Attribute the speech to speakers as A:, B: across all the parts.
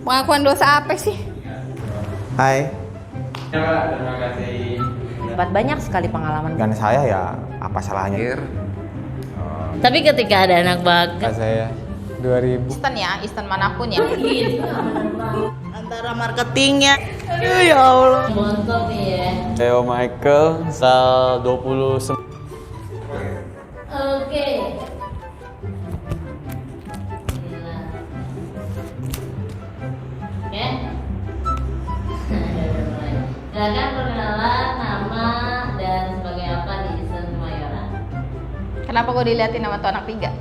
A: Pengakuan dosa apa sih?
B: Hai,
C: Ya, Pak, terima kasih.
D: Banyak sekali pengalaman.
B: kan saya ya apa salahnya?
D: Tapi ketika ada anak bakat,
B: Saya 2000.
A: Instan ya, instan manapun ya.
D: antara marketingnya, ya Allah, montok nih ya.
E: Theo Michael, sal 29.
D: Oke. Oke. Silakan perkenalan nama dan sebagai apa di Islam Kemayoran.
A: Kenapa gue diliatin sama tuh anak 3?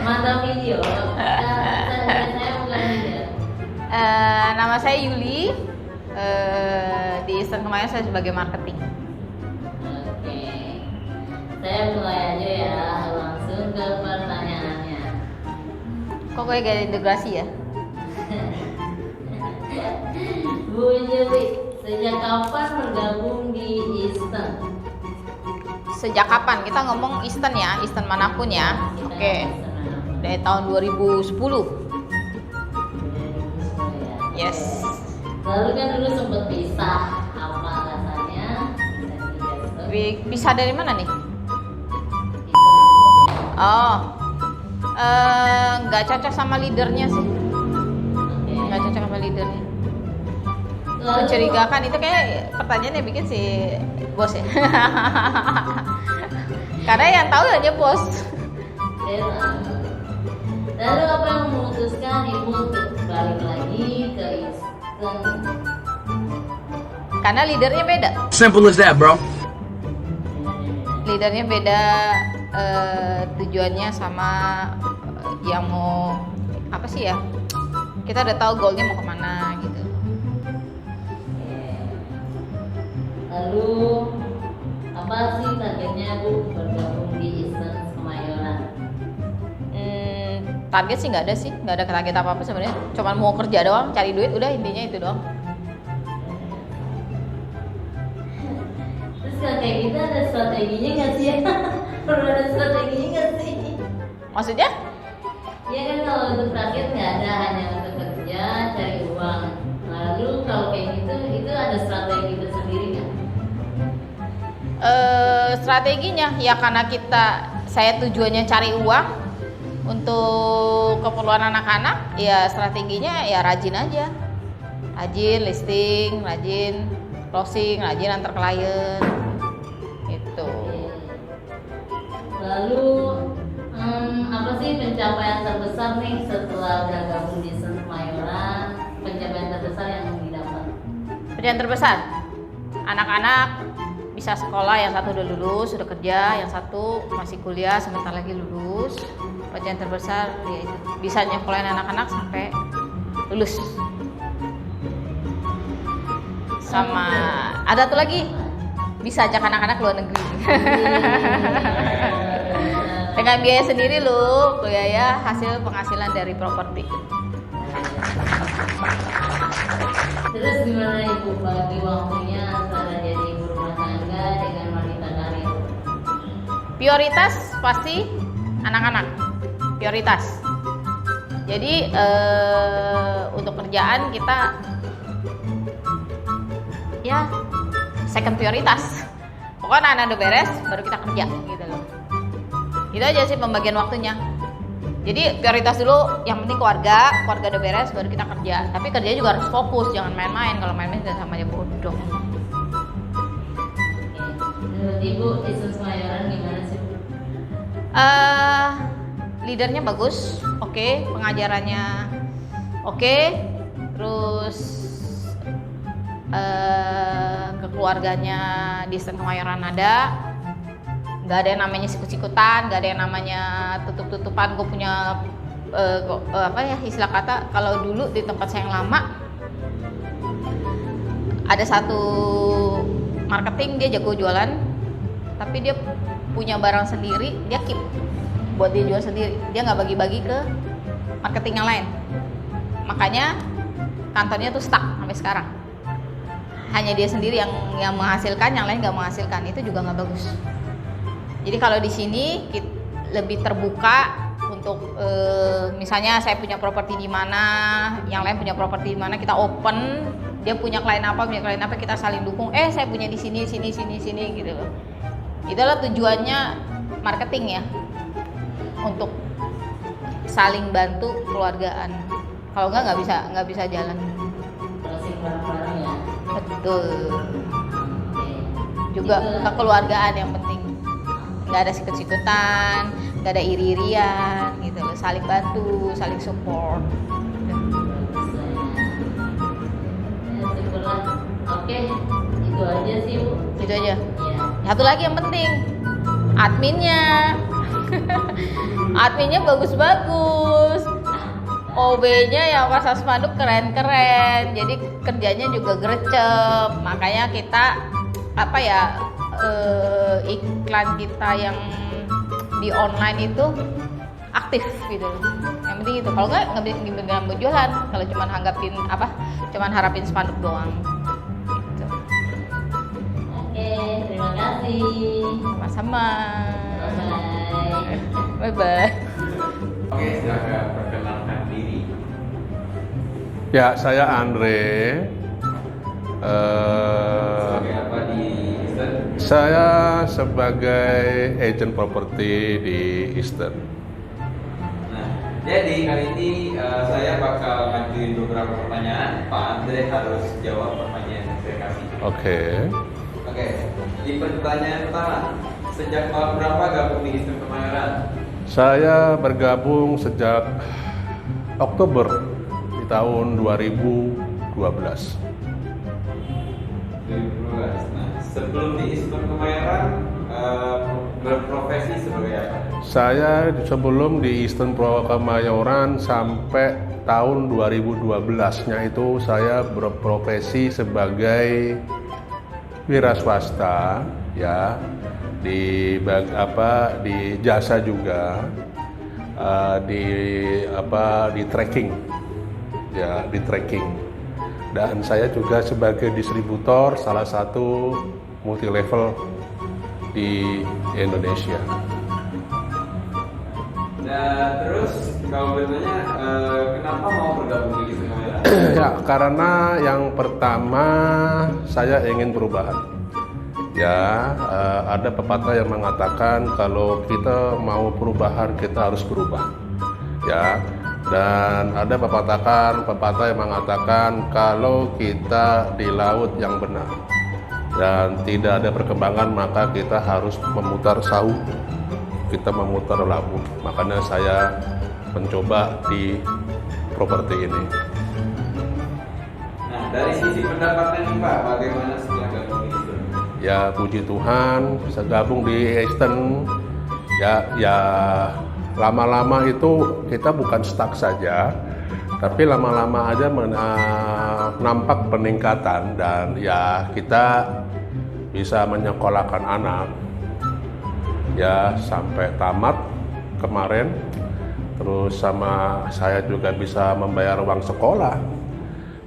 D: Mantap video. Saya bukan video.
A: Nama saya Yuli. Di Instan Kemayoran saya sebagai marketing.
D: Oke. Saya mulai aja ya, langsung ke pertanyaannya.
A: Kok gue gak ada integrasi ya?
D: Bu Yuli, sejak kapan bergabung di Instan?
A: Sejak kapan? Kita ngomong instan ya, instan manapun ya. Oke. Dari tahun 2010. Yes.
D: Lalu kan dulu sempat pisah, apa alasannya?
A: Bisa dari mana nih? Oh, nggak cocok sama leadernya sih. Nggak cocok sama leadernya. Mencurigakan itu kayak pertanyaannya bikin si bos ya. Karena yang tahu hanya bos.
D: Lalu apa yang memutuskan ibu untuk balik lagi ke Instan?
A: Karena leadernya beda.
F: Simple as that, bro.
A: Leadernya beda, tujuannya sama yang mau apa sih ya? Kita udah tahu goalnya mau kemana gitu.
D: Lalu apa sih targetnya Bu bergabung di Instan Kemayoran?
A: Target sih nggak ada sih, nggak ada target apa apa sebenarnya. Cuman mau kerja doang, cari duit, udah intinya itu doang.
D: Terus kalau kayak gitu ada strateginya nggak sih ya? Perlu ada strateginya nggak sih?
A: Maksudnya?
D: Ya kan kalau untuk target nggak ada, hanya untuk kerja cari uang. Lalu kalau kayak gitu itu ada strategi tersendiri nggak?
A: Strateginya ya karena saya tujuannya cari uang untuk keperluan anak-anak, ya strateginya ya rajin aja, rajin listing, rajin closing, rajin antar klien itu.
D: Lalu apa sih pencapaian terbesar nih setelah udah gabung di Instan Kemayoran? Pencapaian terbesar yang didapat?
A: Pencapaian terbesar, anak-anak bisa sekolah, yang satu udah lulus, sudah kerja, yang satu masih kuliah, sebentar lagi lulus. Pencapaian terbesar ya itu, bisa nyekolahin anak-anak sampai lulus. Sama ada tuh lagi, bisa ajak anak-anak luar negeri. Dengan biaya sendiri lu, biaya hasil penghasilan dari properti.
D: Terus gimana Ibu bagi waktunya antara jadi ibu rumah tangga dengan wanita karir?
A: Prioritas pasti anak-anak, prioritas. Jadi untuk kerjaan kita ya second prioritas. Pokoknya anak udah beres, baru kita kerja gitu loh. Itu aja sih pembagian waktunya. Jadi prioritas dulu, yang penting keluarga udah beres, baru kita kerja. Tapi kerjanya juga harus fokus, jangan main-main. Kalau main-main jangan sama aja bodoh.
D: Menurut Ibu Instan Kemayoran gimana sih Bu?
A: Leadernya bagus, oke. Pengajarannya oke. Terus kekeluarganya di Instan Kemayoran ada. Gak ada yang namanya sikut-sikutan, gak ada yang namanya tutup-tutupan. Gue punya apa ya istilah kata, kalau dulu di tempat saya yang lama ada satu marketing, dia jago jualan, tapi dia punya barang sendiri, dia keep buat dia jual sendiri, dia nggak bagi-bagi ke marketing yang lain. Makanya kantornya tuh stuck sampai sekarang, hanya dia sendiri yang menghasilkan, yang lain nggak menghasilkan. Itu juga nggak bagus. Jadi kalau di sini lebih terbuka untuk misalnya saya punya properti di mana, yang lain punya properti di mana, kita open, dia punya klien apa, kita saling dukung. Saya punya di sini gitu loh. Itulah tujuannya marketing ya, untuk saling bantu keluargaan. Kalau nggak bisa jalan.
D: Closing bareng-bareng ya.
A: Betul.
D: Oke.
A: Juga
D: Itu-
A: kekeluargaan yang penting. Nggak ada sikut-sikutan, nggak ada iri-irian gitu loh. Saling bantu, saling support.
D: Bagus lah ya. Syukurlah. Oke, itu aja sih Bu.
A: Gitu aja.
D: Ya.
A: Satu lagi yang penting, adminnya. Adminnya bagus-bagus. OB-nya yang pasang spanduk keren-keren. Jadi kerjanya juga gercep. Makanya kita iklan kita yang di online itu aktif gitu. Yang penting itu. Kalau nggak gimana mau jualan? Kalau cuman harapin spanduk doang. Gitu.
D: Oke, terima kasih.
A: Sama-sama.
D: Bye.
A: Bye-bye.
C: Oke, silakan perkenalkan diri.
F: Ya, saya Andre.
C: Sebagai apa di Eastern?
F: Saya sebagai agent properti di Eastern.
C: Nah, jadi kali ini saya bakal ngajuin beberapa pertanyaan. Pak Andre harus jawab pertanyaan yang saya kasih.
F: Oke.
C: Oke, di pertanyaan pertama, sejak tahun berapa gabung di Eastern Kemayoran?
F: Saya bergabung sejak Oktober di tahun 2012.
C: 2012. Nah, sebelum di Eastern Kemayoran berprofesi sebagai apa?
F: Saya sebelum di Eastern Pro Kemayoran sampai tahun 2012-nya itu saya berprofesi sebagai wira swasta ya, di jasa juga, di tracking ya, di tracking. Dan saya juga sebagai distributor salah satu multi level di Indonesia.
C: Dan terus kalau bertanya kenapa mau bergabung di Eastern Kemayoran?
F: Ya, karena yang pertama saya ingin perubahan. Ya, ada pepatah yang mengatakan kalau kita mau perubahan kita harus berubah. Ya, dan ada pepatah yang mengatakan kalau kita di laut yang benar dan tidak ada perkembangan maka kita harus memutar sauh, kita memutar labuh. Makanya saya mencoba di properti ini.
C: Nah, dari sisi pendapatan nih Pak, bagaimana setelah gabung di Eastern?
F: Ya, puji Tuhan bisa gabung di Eastern. Ya lama-lama itu kita bukan stuck saja, tapi lama-lama aja nampak peningkatan dan ya kita bisa menyekolahkan anak ya sampai tamat kemarin. Terus sama saya juga bisa membayar uang sekolah.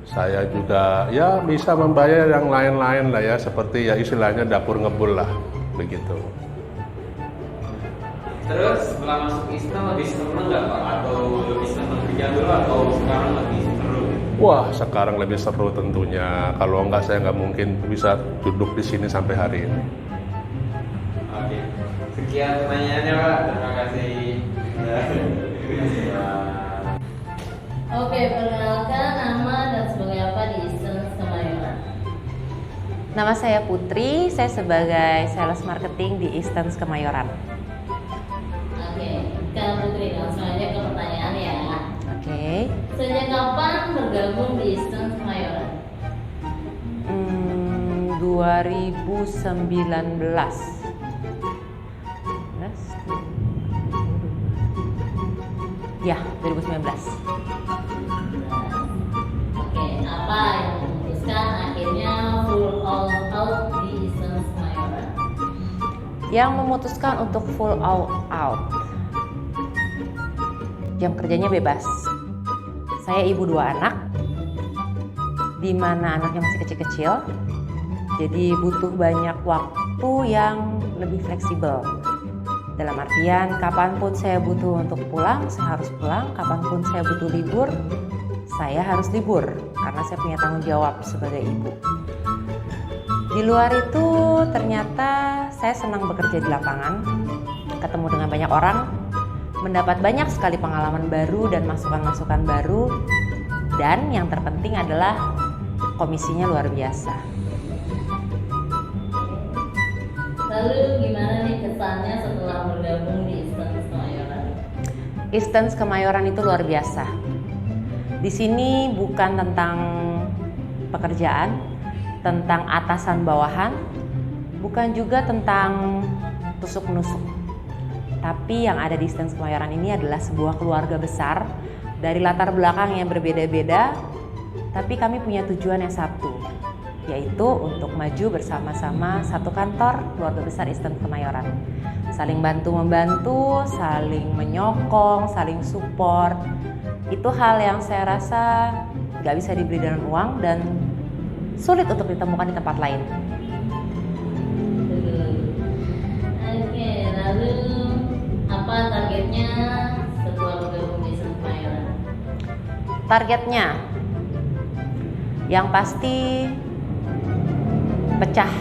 F: Saya juga ya bisa membayar yang lain-lain lah ya, seperti ya istilahnya dapur ngebul lah begitu.
C: Terus setelah masuk Eastern lebih seneng nggak Pak? Atau lebih seneng kerja dulu atau sekarang lebih seru?
F: Wah, sekarang lebih seru tentunya. Kalau enggak saya nggak mungkin bisa duduk di sini sampai hari ini.
C: Oke, sekian pertanyaannya Pak. Terima kasih.
D: Oke, perkenalkan nama dan sebagai apa di Eastern Kemayoran.
G: Nama saya Putri, saya sebagai sales marketing di Eastern Kemayoran.
D: Oke, Kak Putri, langsung aja ke pertanyaan ya.
G: Oke.
D: Sejak kapan bergabung di Eastern Kemayoran?
G: 2019. Ya, 2019.
D: Oke, apa yang memutuskan akhirnya full all out di Eastern Kemayoran?
G: Yang memutuskan untuk full all out. Jam kerjanya bebas. Saya ibu 2 anak, di mana anaknya masih kecil-kecil, jadi butuh banyak waktu yang lebih fleksibel. Dalam artian, kapanpun saya butuh untuk pulang, saya harus pulang. Kapanpun saya butuh libur, saya harus libur. Karena saya punya tanggung jawab sebagai ibu. Di luar itu, ternyata saya senang bekerja di lapangan, ketemu dengan banyak orang, mendapat banyak sekali pengalaman baru dan masukan-masukan baru. Dan yang terpenting adalah komisinya luar biasa.
D: Lalu gimana nih kesannya setelah bergabung di Eastern Kemayoran?
G: Eastern Kemayoran itu luar biasa. Di sini bukan tentang pekerjaan, tentang atasan bawahan, bukan juga tentang tusuk-menusuk. Tapi yang ada di Eastern Kemayoran ini adalah sebuah keluarga besar dari latar belakang yang berbeda-beda, tapi kami punya tujuan yang satu, yaitu untuk maju bersama-sama satu kantor keluarga besar Eastern Kemayoran. Saling bantu-membantu, saling menyokong, saling support. Itu hal yang saya rasa gak bisa dibeli dengan uang dan sulit untuk ditemukan di tempat lain.
D: Oke, lalu apa targetnya setelah bergabung di Eastern Kemayoran?
G: Targetnya yang pasti pecah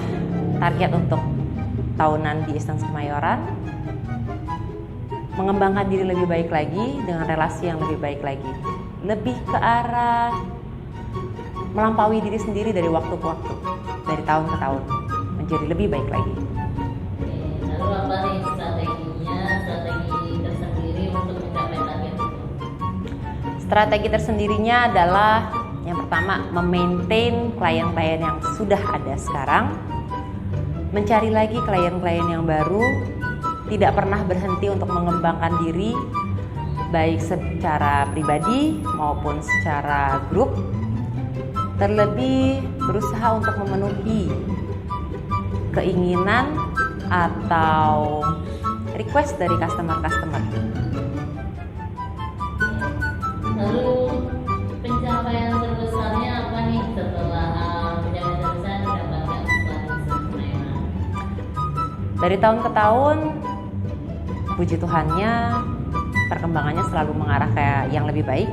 G: target untuk tahunan di Eastern Kemayoran, mengembangkan diri lebih baik lagi dengan relasi yang lebih baik lagi, lebih ke arah melampaui diri sendiri dari waktu ke waktu, dari tahun ke tahun, menjadi lebih baik lagi.
D: Oke, lalu apa nih strateginya, strategi tersendiri untuk mencapai target itu?
G: Strategi tersendirinya adalah yang pertama, memaintain klien-klien yang sudah ada sekarang, mencari lagi klien-klien yang baru, tidak pernah berhenti untuk mengembangkan diri, baik secara pribadi maupun secara grup, terlebih berusaha untuk memenuhi keinginan atau request dari customer-customer.
D: Lalu pencapaian terbesarnya apa nih setelah pencapaian terbesar didapatkan setelah Eastern Kemayoran?
G: Dari tahun ke tahun, puji Tuhannya, perkembangannya selalu mengarah ke yang lebih baik.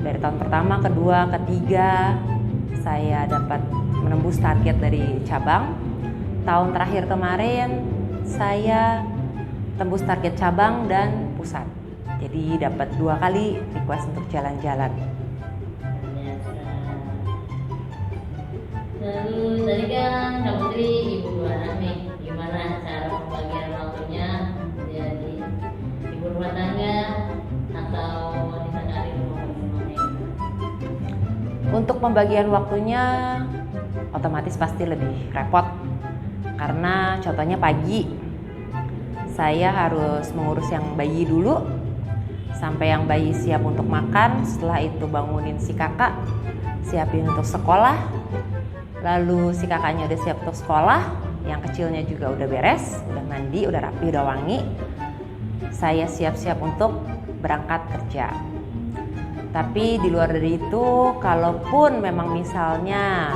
G: Dari tahun pertama, kedua, ketiga, saya dapat menembus target dari cabang. Tahun terakhir kemarin, saya tembus target cabang dan pusat. Jadi dapat 2 kali request untuk jalan-jalan.
D: Lalu tadi kan Kak Putri ibu 2 anak nih, gimana cara pembagian waktunya jadi ibu rumah tangga atau wanita karir maupun wanita?
G: Untuk pembagian waktunya otomatis pasti lebih repot. Karena contohnya pagi, saya harus mengurus yang bayi dulu, sampai yang bayi siap untuk makan, setelah itu bangunin si kakak, siapin untuk sekolah, lalu si kakaknya udah siap untuk sekolah, yang kecilnya juga udah beres, udah mandi, udah rapi, udah wangi, saya siap-siap untuk berangkat kerja. Tapi di luar dari itu, kalaupun memang misalnya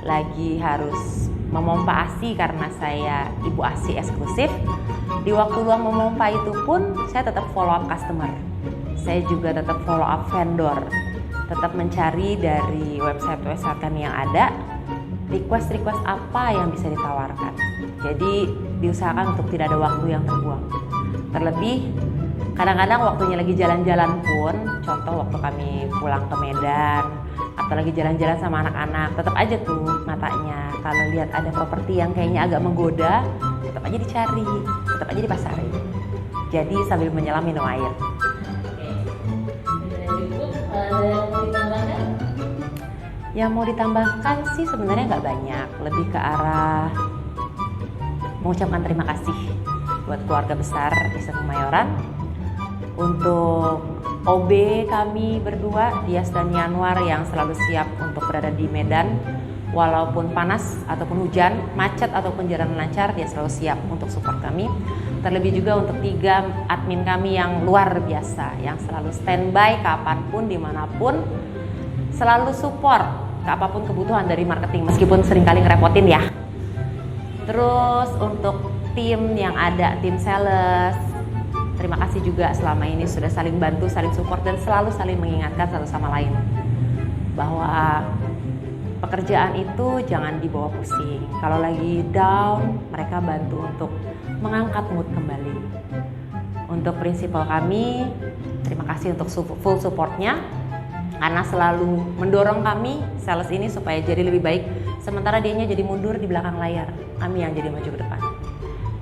G: lagi harus memompa ASI karena saya ibu ASI eksklusif, di waktu luang memompa itu pun saya tetap follow up customer. Saya juga tetap follow up vendor, tetap mencari dari website-website kami yang ada, request-request apa yang bisa ditawarkan. Jadi diusahakan untuk tidak ada waktu yang terbuang. Terlebih kadang-kadang waktunya lagi jalan-jalan pun, contoh waktu kami pulang ke Medan atau lagi jalan-jalan sama anak-anak, tetap aja tuh matanya kalau lihat ada properti yang kayaknya agak menggoda, tetap aja dicari, tetap aja dipasarin. Jadi sambil menyelam minum air.
D: Oke, sudah cukup. Ada yang mau ditambahkan?
G: Yang mau ditambahkan sih sebenarnya nggak banyak, lebih ke arah mengucapkan terima kasih buat keluarga besar Eastern Kemayoran, untuk OB kami berdua, Dias dan Yanwar, yang selalu siap untuk berada di Medan walaupun panas ataupun hujan, macet ataupun jalan lancar, dia selalu siap untuk support kami. Terlebih juga untuk 3 admin kami yang luar biasa, yang selalu standby kapanpun, dimanapun, selalu support ke apapun kebutuhan dari marketing, meskipun seringkali ngerepotin ya. Terus untuk tim yang ada, tim sales. Terima kasih juga selama ini sudah saling bantu, saling support, dan selalu saling mengingatkan satu sama lain bahwa pekerjaan itu jangan dibawa pusing. Kalau lagi down, mereka bantu untuk mengangkat mood kembali. Untuk prinsipal kami, terima kasih untuk full supportnya karena selalu mendorong kami sales ini supaya jadi lebih baik, sementara dianya jadi mundur di belakang layar, kami yang jadi maju ke depan.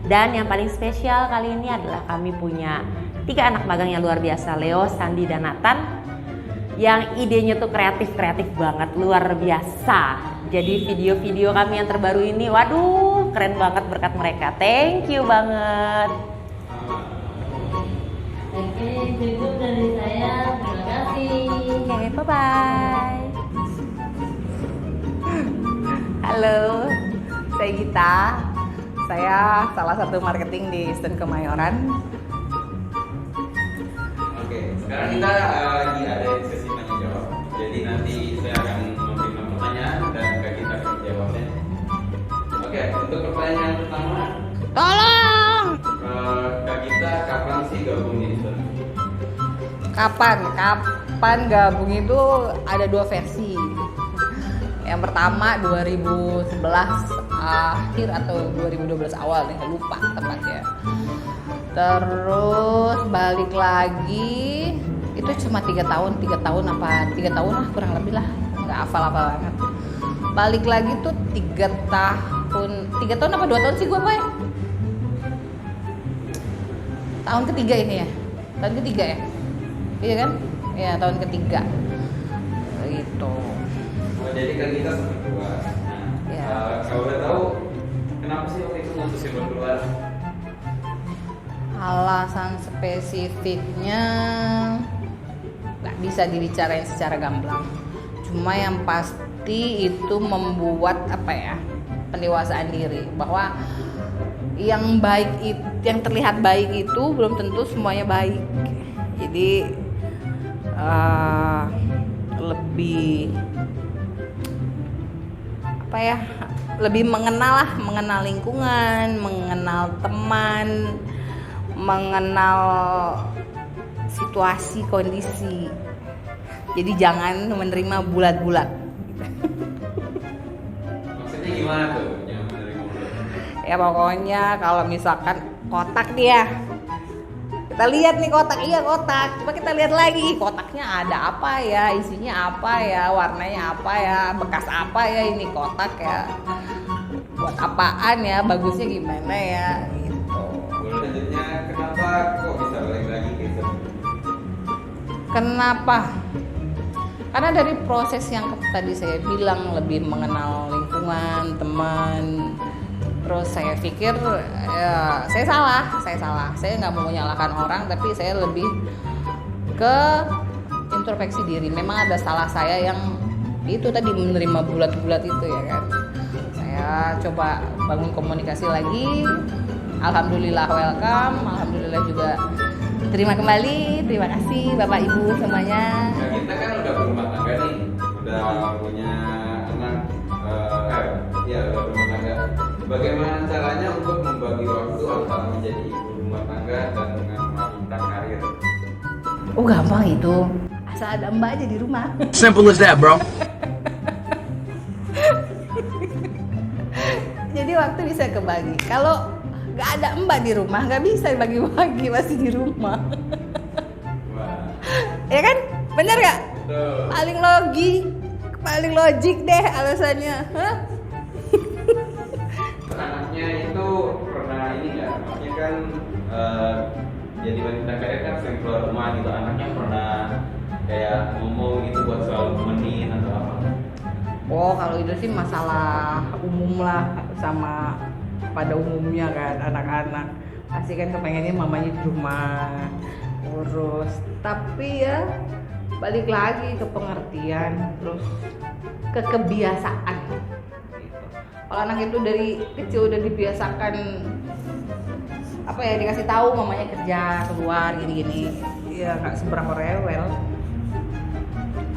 G: Dan yang paling spesial kali ini adalah kami punya 3 anak magang yang luar biasa, Leo, Sandi, dan Nathan, yang idenya tuh kreatif banget, luar biasa. Jadi video-video kami yang terbaru ini, waduh, keren banget berkat mereka. Thank you banget.
D: Oke, cukup dari saya. Terima kasih.
G: Oke, bye-bye.
H: Halo, saya Gita. Saya salah satu marketing di Eastern Kemayoran.
C: Oke, sekarang kita lagi ada sesi tanya jawab. Jadi nanti saya akan memberikan pertanyaan dan Kak Gita akan menjawabnya. Oke, untuk pertanyaan pertama,
H: Tolong!
C: Kak Gita kapan sih gabung di Eastern?
H: Kapan gabung itu ada 2 versi. Yang pertama 2011 akhir atau 2012 awal nih, lupa tepatnya. Terus balik lagi itu cuma 3 tahun apa 3 tahun lah kurang lebih lah, nggak hafal banget. Balik lagi tuh 3 tahun apa 2 tahun sih gue Boy? Tahun ketiga ini ya, tahun ketiga ya, iya kan? Ya tahun ketiga gitu.
C: Jadi Kak Gita sempat keluar.
H: Ya.
C: Kalau udah tahu kenapa sih waktu itu mutusin buat keluar?
H: Alasan spesifiknya nggak bisa dibicarain secara gamblang. Cuma yang pasti itu membuat pendewasaan diri, bahwa yang baik yang terlihat baik itu belum tentu semuanya baik. Jadi lebih mengenal lingkungan, mengenal teman, mengenal situasi, kondisi. Jadi jangan menerima bulat-bulat.
C: Maksudnya gimana tuh? Yang menerima bulat?
H: Ya pokoknya kalau misalkan kotak dia, kita lihat nih kotak, iya kotak. Coba kita lihat lagi kotaknya ada apa ya, isinya apa ya, warnanya apa ya, bekas apa ya ini kotak ya, buat apaan ya, bagusnya gimana ya, gitu.
C: Selanjutnya kenapa kok bisa balik lagi gitu?
H: Kenapa? Karena dari proses yang tadi saya bilang, lebih mengenal lingkungan, teman. Terus saya pikir ya, saya salah. Saya nggak mau menyalahkan orang, tapi saya lebih ke introspeksi diri. Memang ada salah saya yang itu tadi menerima bulat-bulat itu ya kan. Saya coba bangun komunikasi lagi. Alhamdulillah welcome. Alhamdulillah juga terima kembali. Terima kasih Bapak Ibu semuanya.
C: Kak Gita kan udah berumah tangga nih, udah punya anak, udah berumah tangga. Bagaimana caranya untuk membagi waktu antara menjadi ibu rumah tangga dan melanjutkan karir?
H: Oh gampang itu, asal ada mbak aja di rumah.
I: Simple as that, bro.
H: Jadi waktu bisa kebagi. Kalau nggak ada mbak di rumah, nggak bisa bagi-bagi, masih di rumah.
C: Wah,
H: Ya kan? Bener nggak?
C: betul.
H: Paling logik deh alasannya. Hah?
C: Anaknya itu pernah ini nggak? Maksudnya kan jadi wanita karir kan sering keluar rumah gitu. Anaknya pernah kayak ngomong gitu buat selalu nemenin atau apa?
H: Oh kalau itu sih masalah umum lah, sama pada umumnya kan anak-anak pasti kan kepengennya mamanya di rumah urus, tapi ya balik lagi ke pengertian, terus ke kebiasaan gitu. Kalau anak itu dari kecil udah dibiasakan dikasih tahu mamanya kerja keluar gini-gini, ya nggak seberapa rewel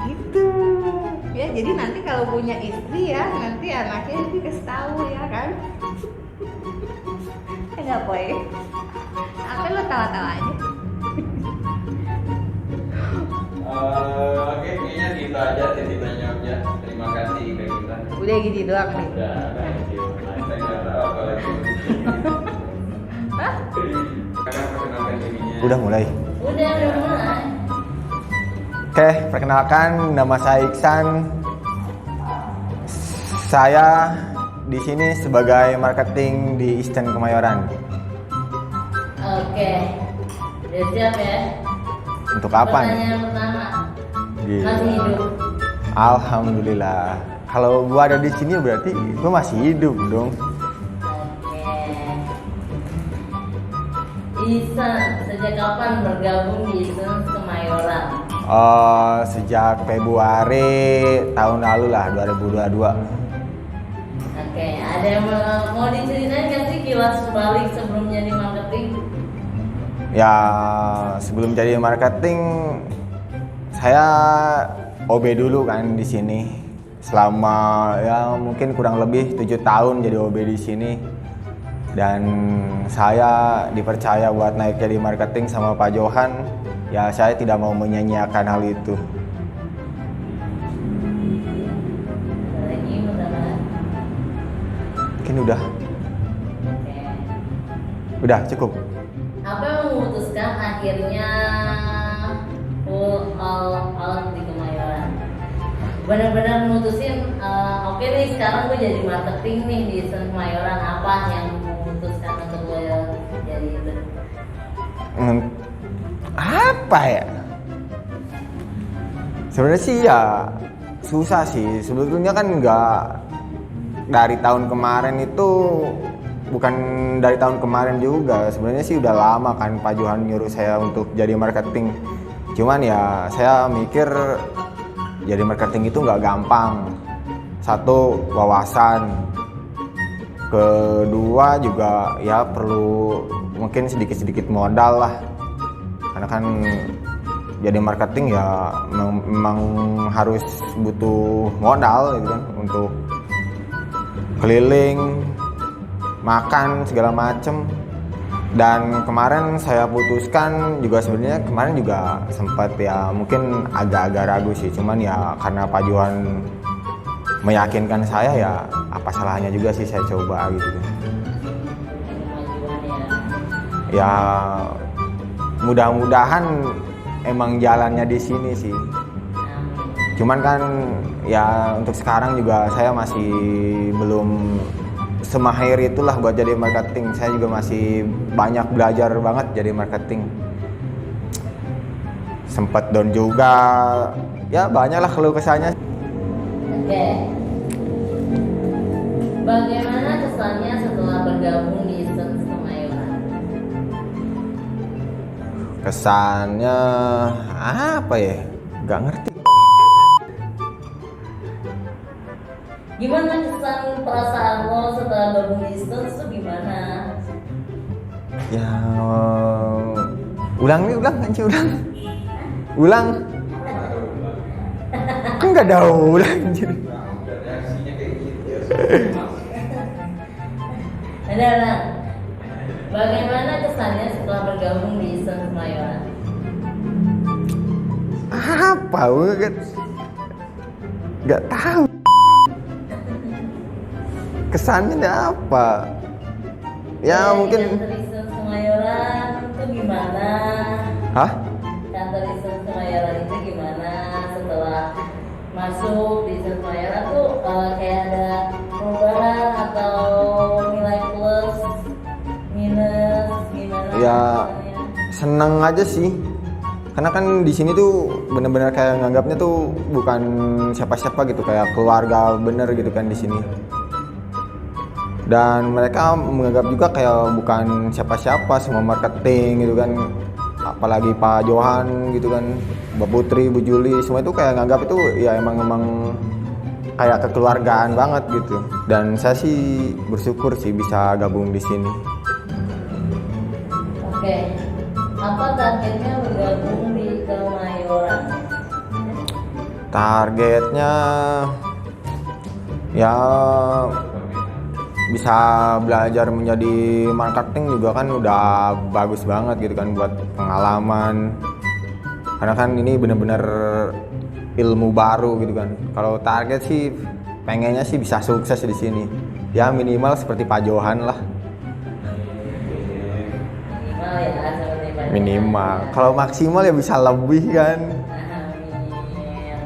H: gitu ya. Jadi nanti kalau punya istri ya nanti anaknya dikasih tahu ya kan. Kan nggak Boy? Apa lo tawa-tawa aja?
C: Oke, kayaknya gitu aja cerita jawabnya. Terima kasih Kak Gita.
H: Udah gitu doang nih.
C: Udah, thank you. Saya nggak tahu apa lagi. Kakak perkenalkan dirinya.
B: Udah mulai.
D: Udah mulai.
B: Oke, perkenalkan nama saya Iksan. Saya di sini sebagai marketing di Eastern Kemayoran.
D: Oke, udah siap ya?
B: Untuk apa nih?
D: Pertanyaan pertama,
B: Gila.
D: masih hidup?
B: Alhamdulillah. Kalau gua ada di sini berarti gua masih hidup dong.
D: Oke. Ihsan, sejak kapan bergabung di Ihsan Kemayoran?
B: Sejak Februari tahun lalu lah, 2022.
D: Oke, ada yang mau diceritain nggak sih kilas balik sebelum jadi marketing?
B: Ya, sebelum jadi marketing saya OB dulu kan di sini. Selama ya mungkin kurang lebih 7 tahun jadi OB di sini. Dan saya dipercaya buat naik jadi marketing sama Pak Johan. Ya, saya tidak mau menyanyiakan hal itu.
D: Ada lagi mau tambahan?
B: Mungkin udah
D: Oke.
B: cukup.
D: Apa yang memutuskan akhirnya full all out di Kemayoran? Benar-benar mutusin, oke nih sekarang gue jadi marketing nih di Ihsan Kemayoran. Apa yang memutuskan untuk gue jadi itu?
B: Apa ya? Sebenarnya sih ya susah sih. Sebetulnya kan nggak dari tahun kemarin itu, bukan dari tahun kemarin juga. Sebenarnya sih udah lama kan Pak Johan nyuruh saya untuk jadi marketing. Cuman ya saya mikir jadi marketing itu nggak gampang. Satu, wawasan. Kedua juga ya perlu mungkin sedikit-sedikit modal lah. Karena kan jadi marketing ya memang harus butuh modal gitu kan, untuk keliling, makan segala macem. Dan kemarin saya putuskan juga, sebenarnya kemarin juga sempat ya mungkin agak-agak ragu sih, cuman ya karena Pak Johan meyakinkan saya, ya apa salahnya juga sih saya coba gitu kan.
D: Kemajuan ya.
B: Ya mudah-mudahan emang jalannya di sini sih.
D: Amin.
B: Cuman kan ya untuk sekarang juga saya masih belum semahir itulah buat jadi marketing. Saya juga masih banyak belajar banget jadi marketing. Sempet down juga. Ya banyak lah keluh kesahnya.
D: Oke. Bagaimana kesannya setelah bergabung di Ihsan Kemayoran?
B: Kesannya apa ya? Gak ngerti.
D: Gimana kesan perasaan lo setelah gabung di Ihsan itu gimana?
B: Ya ulang anjir, ulang. Kan gak ada ulang anjir.
C: Reaksinya kayak gitu ya.
D: Ada. Bagaimana kesannya setelah bergabung di Ihsan Kemayoran?
B: Apa? Gak tahu. Kesannya apa? Ya mungkin.
D: Kantor Ihsan Kemayoran itu gimana?
B: Hah?
D: Kantor Ihsan Kemayoran itu gimana setelah masuk di Ihsan Kemayoran tuh kayak ada perubahan atau nilai plus minus gimana?
B: Ya
D: rasanya?
B: seneng aja sih. Karena kan di sini tuh bener-bener kayak nganggapnya tuh bukan siapa-siapa gitu, kayak keluarga bener gitu kan di sini. Dan mereka menganggap juga kayak bukan siapa-siapa, semua marketing gitu kan. Apalagi Pak Johan gitu kan, Mbak Putri, Bu Juli, semua itu kayak nganggap itu ya emang kayak kekeluargaan banget gitu. Dan saya sih bersyukur sih bisa gabung di sini.
D: Oke, apa targetnya bergabung di Kemayoran?
B: Targetnya ya bisa belajar menjadi marketing juga kan udah bagus banget gitu kan buat pengalaman. Karena kan ini bener-bener ilmu baru gitu kan. Kalau target sih pengennya sih bisa sukses di sini. Ya minimal seperti Pak Johan lah.
D: Minimal ya seperti Pak
B: Minimal.
D: Johan.
B: Kalau maksimal ya bisa lebih kan.
D: Amin.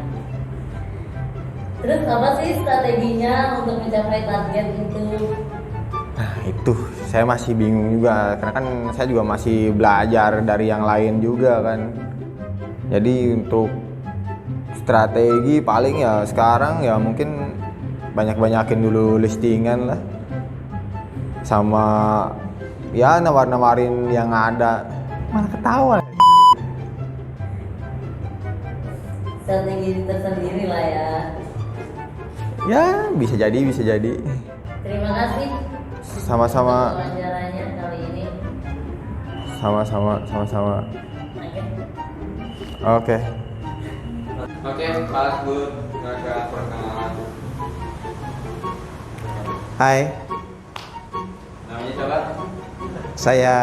D: Terus apa sih strateginya untuk mencapai target itu?
B: Nah itu saya masih bingung juga. Karena kan saya juga masih belajar dari yang lain juga kan. Jadi untuk strategi paling ya sekarang ya mungkin banyak-banyakin dulu listingan lah. Sama ya nawar-nawarin yang ada. Malah ketawa.
D: Strategi tersendiri lah ya.
B: Ya bisa jadi.
D: Terima kasih
B: Sama-sama.
D: untuk wawancaranya kali ini.
B: Sama-sama.
D: Oke.
B: Oke.
C: Oke, Pak Bud, silakan perkenalan.
I: Hai,
C: Namanya coba?
I: saya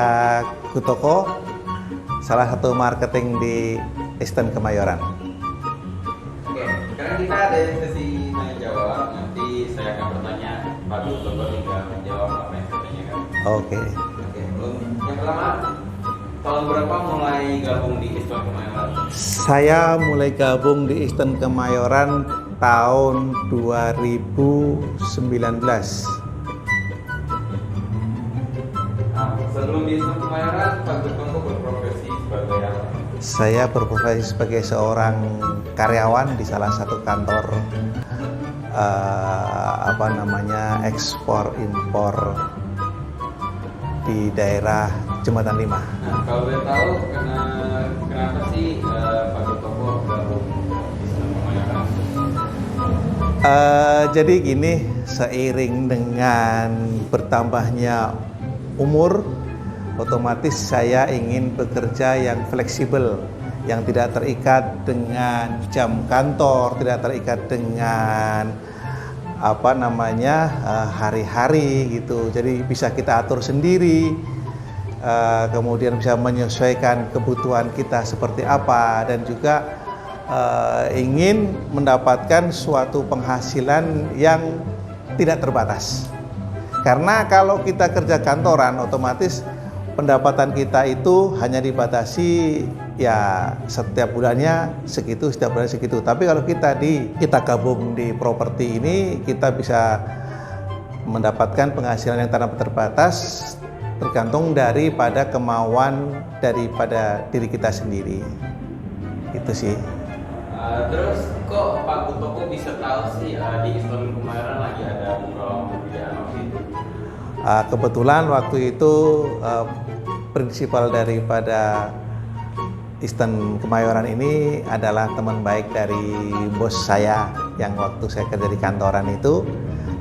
I: Kutoko, salah satu marketing di Eastern Kemayoran.
C: Oke, sekarang kita ada sesi tanya jawab. Nanti saya akan bertanya, Pak Bud tinggal menjawab apa yang saya tanyakan.
I: Oke,
C: Oke, yang pertama, tahun berapa mulai gabung di Eastern Kemayoran?
I: saya mulai gabung di Eastern Kemayoran tahun 2019.
C: Nah, sebelum di Eastern Kemayoran, Pak Bud berprofesi sebagai apa?
I: Saya berprofesi sebagai seorang karyawan di salah satu kantor ekspor impor di daerah Jembatan 5.
C: Nah, kalau boleh tahu kenapa sih Pak Bud gabung di Eastern Kemayoran?
I: Jadi gini, seiring dengan bertambahnya umur, otomatis saya ingin bekerja yang fleksibel, yang tidak terikat dengan jam kantor, tidak terikat dengan hari-hari gitu. Jadi bisa kita atur sendiri, kemudian bisa menyesuaikan kebutuhan kita seperti apa, dan juga ingin mendapatkan suatu penghasilan yang tidak terbatas. Karena kalau kita kerja kantoran, otomatis pendapatan kita itu hanya dibatasi ya setiap bulannya segitu, setiap bulannya segitu. Tapi kalau kita gabung di properti ini, kita bisa mendapatkan penghasilan yang tanpa terbatas, tergantung daripada kemauan daripada diri kita sendiri. Itu sih.
C: Terus kok Pak Kutoko bisa tahu sih di Eastern Kemayoran lagi ada program pekerjaan waktu itu?
I: Kebetulan waktu itu prinsipal daripada Eastern Kemayoran ini adalah teman baik dari bos saya yang waktu saya kerja di kantoran itu.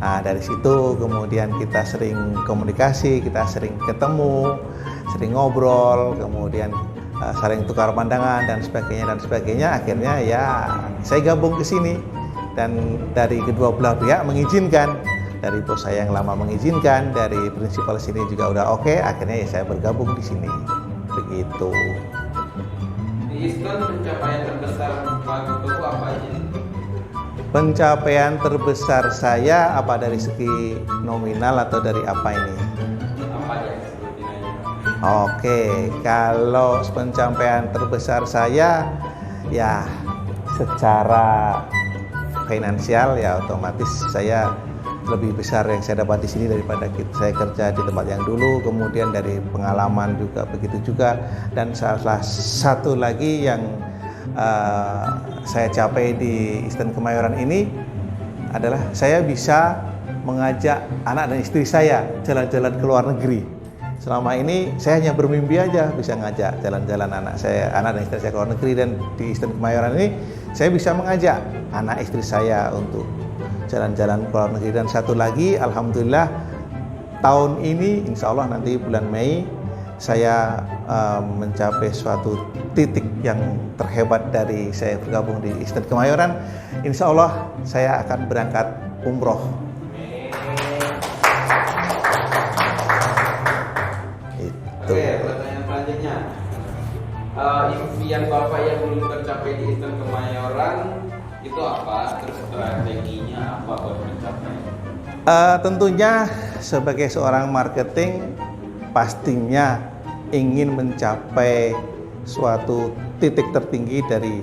I: Dari situ kemudian kita sering komunikasi, kita sering ketemu, sering ngobrol, kemudian saling tukar pandangan dan sebagainya. Akhirnya ya saya gabung ke sini, dan dari kedua belah pihak mengizinkan. Dari bos saya yang lama mengizinkan, dari prinsipal sini juga udah oke. Akhirnya ya saya bergabung di sini. Begitu.
C: Di Eastern pencapaian terbesar Pak Kutoko apa aja?
I: Pencapaian terbesar saya apa dari segi nominal atau dari apa ini?
C: Apa aja seperti nanya?
I: Oke, kalau pencapaian terbesar saya ya secara finansial ya otomatis saya lebih besar yang saya dapat di sini daripada saya kerja di tempat yang dulu. Kemudian dari pengalaman juga begitu juga, dan salah satu lagi yang saya capai di Eastern Kemayoran ini adalah saya bisa mengajak anak dan istri saya jalan-jalan ke luar negeri. Selama ini saya hanya bermimpi aja bisa ngajak jalan-jalan anak dan istri saya ke luar negeri, dan di Eastern Kemayoran ini saya bisa mengajak anak istri saya untuk jalan-jalan ke luar negeri. Dan satu lagi, alhamdulillah tahun ini insya Allah nanti bulan Mei saya mencapai suatu titik yang terhebat dari saya bergabung di Eastern Kemayoran. Insya Allah saya akan berangkat umroh.
C: impian Bapak yang belum tercapai di Eastern Kemayoran itu apa? Terus strateginya apa buat mencapai?
I: Tentunya sebagai seorang marketing pastinya ingin mencapai suatu titik tertinggi dari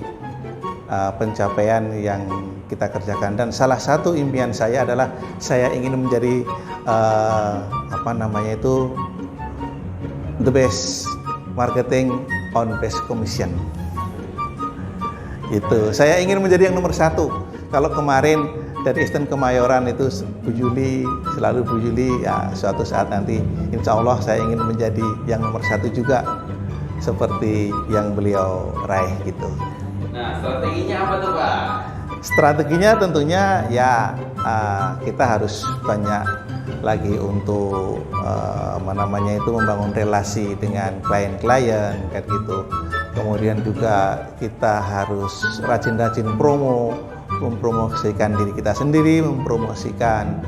I: pencapaian yang kita kerjakan, dan salah satu impian saya adalah saya ingin menjadi the best marketing on best commission. Itu saya ingin menjadi yang nomor satu. Kalau kemarin dari Eastern Kemayoran itu Bu Juli, selalu Bu Juli, ya suatu saat nanti insya Allah saya ingin menjadi yang nomor satu juga seperti yang beliau raih gitu.
C: Nah, strateginya apa tuh Pak?
I: Strateginya tentunya ya kita harus banyak lagi untuk membangun relasi dengan klien-klien kayak gitu. Kemudian juga kita harus rajin-rajin mempromosikan diri kita sendiri, mempromosikan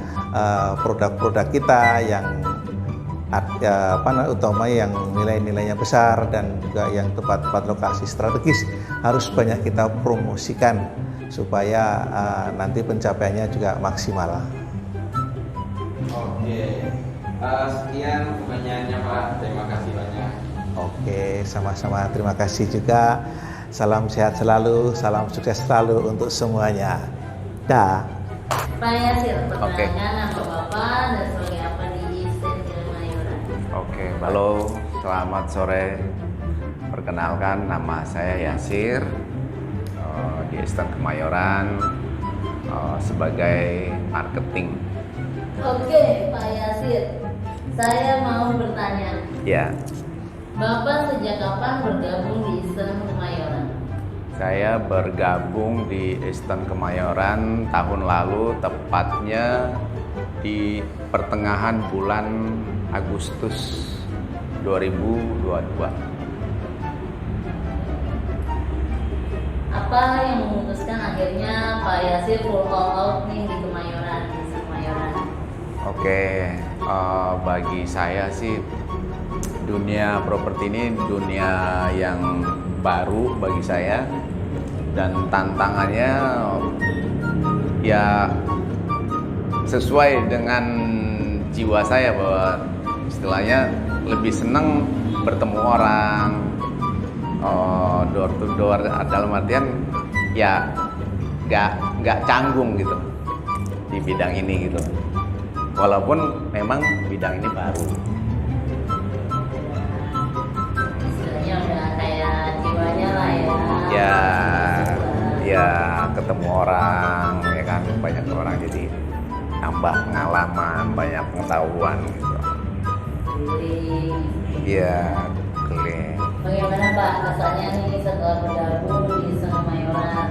I: produk-produk kita yang utama yang nilai-nilainya besar dan juga yang tempat-tempat lokasi strategis harus banyak kita promosikan supaya nanti pencapaiannya juga maksimal.
C: Oke, sekian pertanyaannya Pak. Terima kasih banyak.
I: Oke, sama-sama. Terima kasih juga. Salam sehat selalu, salam sukses selalu untuk semuanya. Dah.
D: Pak Yasir, perkenalkan nama Bapak dan sebagai apa di Eastern Kemayoran?
J: Oke, halo, selamat sore. Perkenalkan, nama saya Yasir di Eastern Kemayoran sebagai marketing.
D: Oke, Pak Yasir, saya mau bertanya.
J: Ya,
D: Bapak sejak kapan bergabung di Eastern Kemayoran?
J: saya bergabung di Eastern Kemayoran tahun lalu, tepatnya di pertengahan bulan Agustus 2022.
D: Apa yang memutuskan akhirnya Pak Yasir full all out nih di Kemayoran, di Eastern Kemayoran?
J: Oke, bagi saya sih dunia properti ini dunia yang baru bagi saya, dan tantangannya ya sesuai dengan jiwa saya, bahwa istilahnya lebih senang bertemu orang, door to door, dalam artian ya nggak canggung gitu di bidang ini gitu, walaupun memang bidang ini baru.
D: Istilahnya udah kayak jiwanya lah ya.
J: Ya ketemu orang, ya kan, banyak orang, jadi nambah pengalaman, banyak pengetahuan gitu. Iya, keliling.
D: Bagaimana Pak kesannya nih setelah bergabung di Eastern Kemayoran?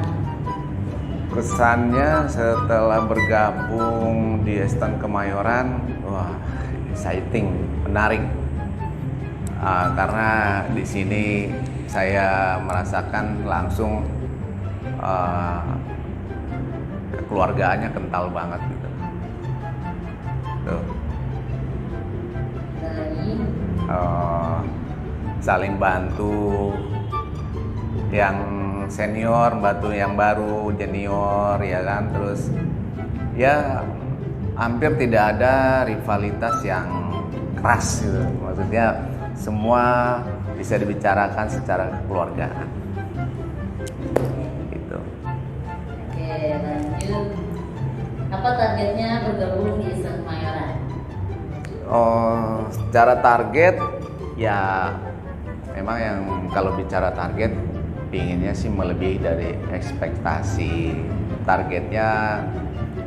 J: Kesannya setelah bergabung di Eastern Kemayoran, wah, exciting, menarik. Karena di sini saya merasakan langsung kekeluargaannya kental banget gitu. Tuh. Saling bantu, yang senior bantu yang baru, junior, ya kan. Terus ya hampir tidak ada rivalitas yang keras gitu. Maksudnya semua bisa dibicarakan secara kekeluargaan gitu.
D: Oke, lanjut. Apa targetnya bergabung di Eastern Kemayoran?
J: Secara target ya memang yang kalau bicara target pinginnya sih melebihi dari ekspektasi. Targetnya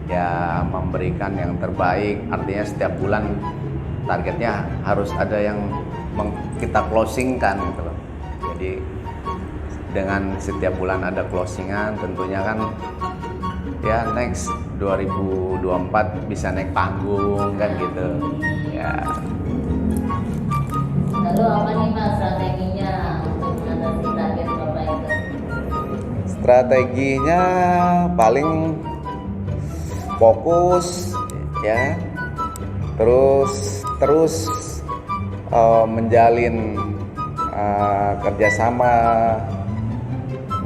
J: ya memberikan yang terbaik, artinya setiap bulan targetnya harus ada yang kita closingkan gitu loh. Jadi dengan setiap bulan ada closingan, tentunya kan ya next 2024 bisa naik panggung kan gitu ya.
D: Lalu apa nih Pak strateginya untuk mengatasi target Bapak itu?
J: Strateginya paling fokus ya, terus menjalin kerjasama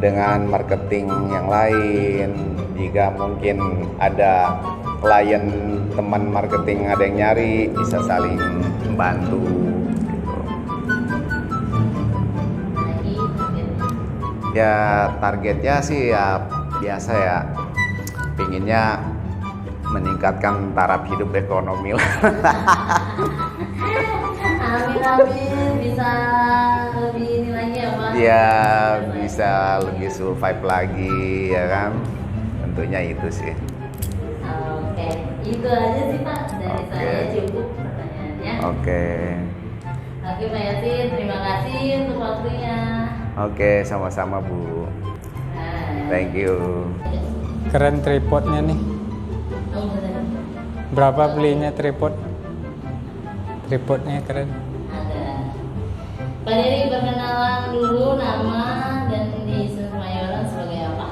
J: dengan marketing yang lain. Jika mungkin ada klien teman marketing ada yang nyari, bisa saling membantu gitu.
D: Lagi targetnya.
J: Ya targetnya sih ya biasa ya, pinginnya meningkatkan taraf hidup ekonomi lah.
D: Amin, bisa lebih ini lagi ya Pak?
J: Ya bisa lebih survive lagi ya kan, tentunya itu sih.
D: Oke, itu aja sih Pak dari
J: Oke.
D: saya, cukup pertanyaannya.
J: Oke.
D: Oke Pak Yasin, terima kasih untuk waktunya.
J: Oke, sama-sama Bu.
D: Nah,
J: Thank you.
K: Keren tripodnya nih.
D: oh, bener.
K: Berapa belinya tripod? Tripodnya keren.
D: Ada. Pak Dery, perkenalan dulu nama dan di Kemayoran sebagai apa?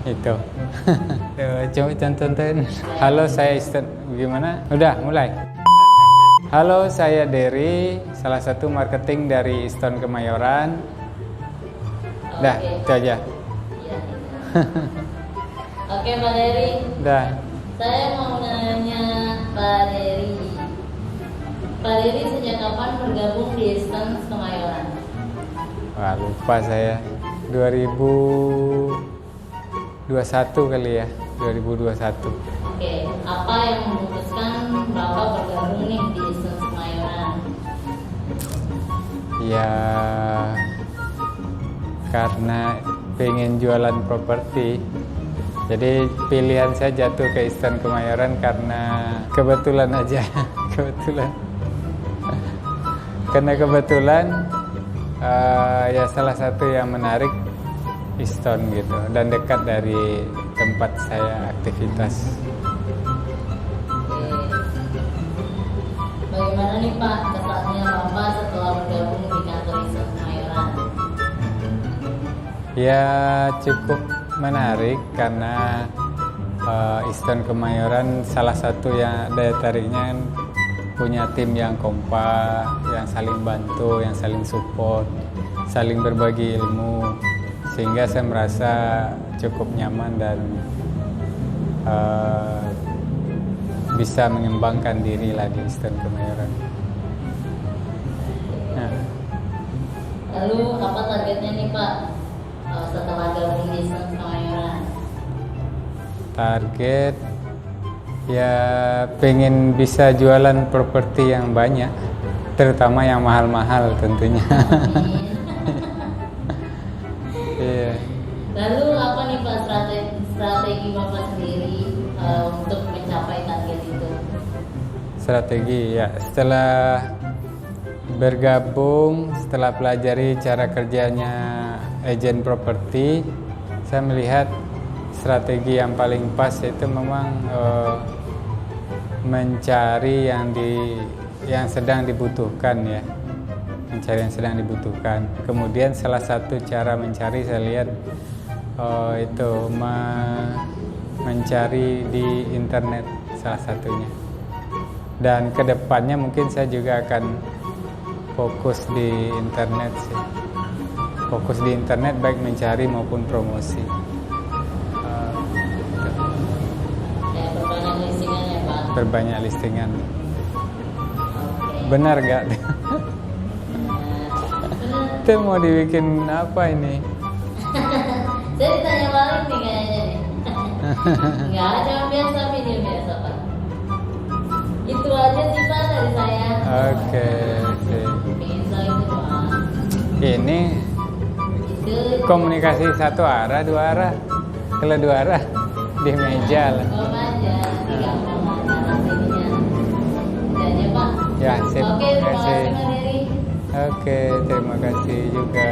K: Itu. Coba contohin. Halo, saya Istan. Gimana? Udah, mulai. Halo, saya Dery, salah satu marketing dari Easton Kemayoran. Dah,
D: Oke.
K: itu aja.
D: Iya. Oke Pak Dery,
K: Dah.
D: saya mau nanya Pak Dery. Pak Dery sejak kapan bergabung di Easton Kemayoran?
K: Wah, lupa saya. 2021 kali ya. 2021.
D: Oke, apa yang memutuskan Bapak bergabung nih di Easton Kemayoran?
K: Ya, karena pengen jualan properti. Jadi pilihan saya jatuh ke Easton Kemayoran karena kebetulan aja. Kebetulan. Karena kebetulan ya salah satu yang menarik Easton gitu dan dekat dari tempat saya aktivitas.
D: Oke. Bagaimana nih Pak kesannya Bapak setelah bergabung di kantor Easton Kemayoran?
K: Ya cukup menarik karena Easton Kemayoran salah satu yang daya tariknya punya tim yang kompak, yang saling bantu, yang saling support, saling berbagi ilmu, sehingga saya merasa cukup nyaman dan bisa mengembangkan diri lah di Easton Kemayoran. Nah,
D: Lalu apa targetnya nih Pak setelah gabung di Easton Kemayoran?
K: target ya pengen bisa jualan properti yang banyak, terutama yang mahal-mahal tentunya. Iya.
D: Lalu apa nih Pak strategi Bapak sendiri untuk mencapai target itu?
K: Strategi ya setelah bergabung, setelah pelajari cara kerjanya agen properti, saya melihat strategi yang paling pas itu memang mencari yang sedang dibutuhkan ya, mencari yang sedang dibutuhkan. Kemudian salah satu cara mencari saya lihat itu mencari di internet salah satunya. Dan kedepannya mungkin saya juga akan fokus di internet sih. Fokus di internet baik mencari maupun promosi.
D: Ya, perbanyak listingan ya Pak.
K: Berbanyak listingan.
D: Oke.
K: Benar nggak?
D: Benar.
K: Itu mau dibikin apa ini?
D: Saya ditanya balik nih kayaknya nih. Enggak, cuma biasa video biasa Pak. Itu aja sih Pak dari saya.
K: Oke.
D: Pengen tahu itu Pak.
K: Ini
D: Itu
K: komunikasi satu arah, dua arah. Kalau dua arah di meja lah.
D: Om aja, gampang cara ininya. Itu aja Pak.
K: Ya, sip.
D: Oke, terima kasih
K: Kasih.
D: Pak Dery.
K: Oke, terima kasih juga.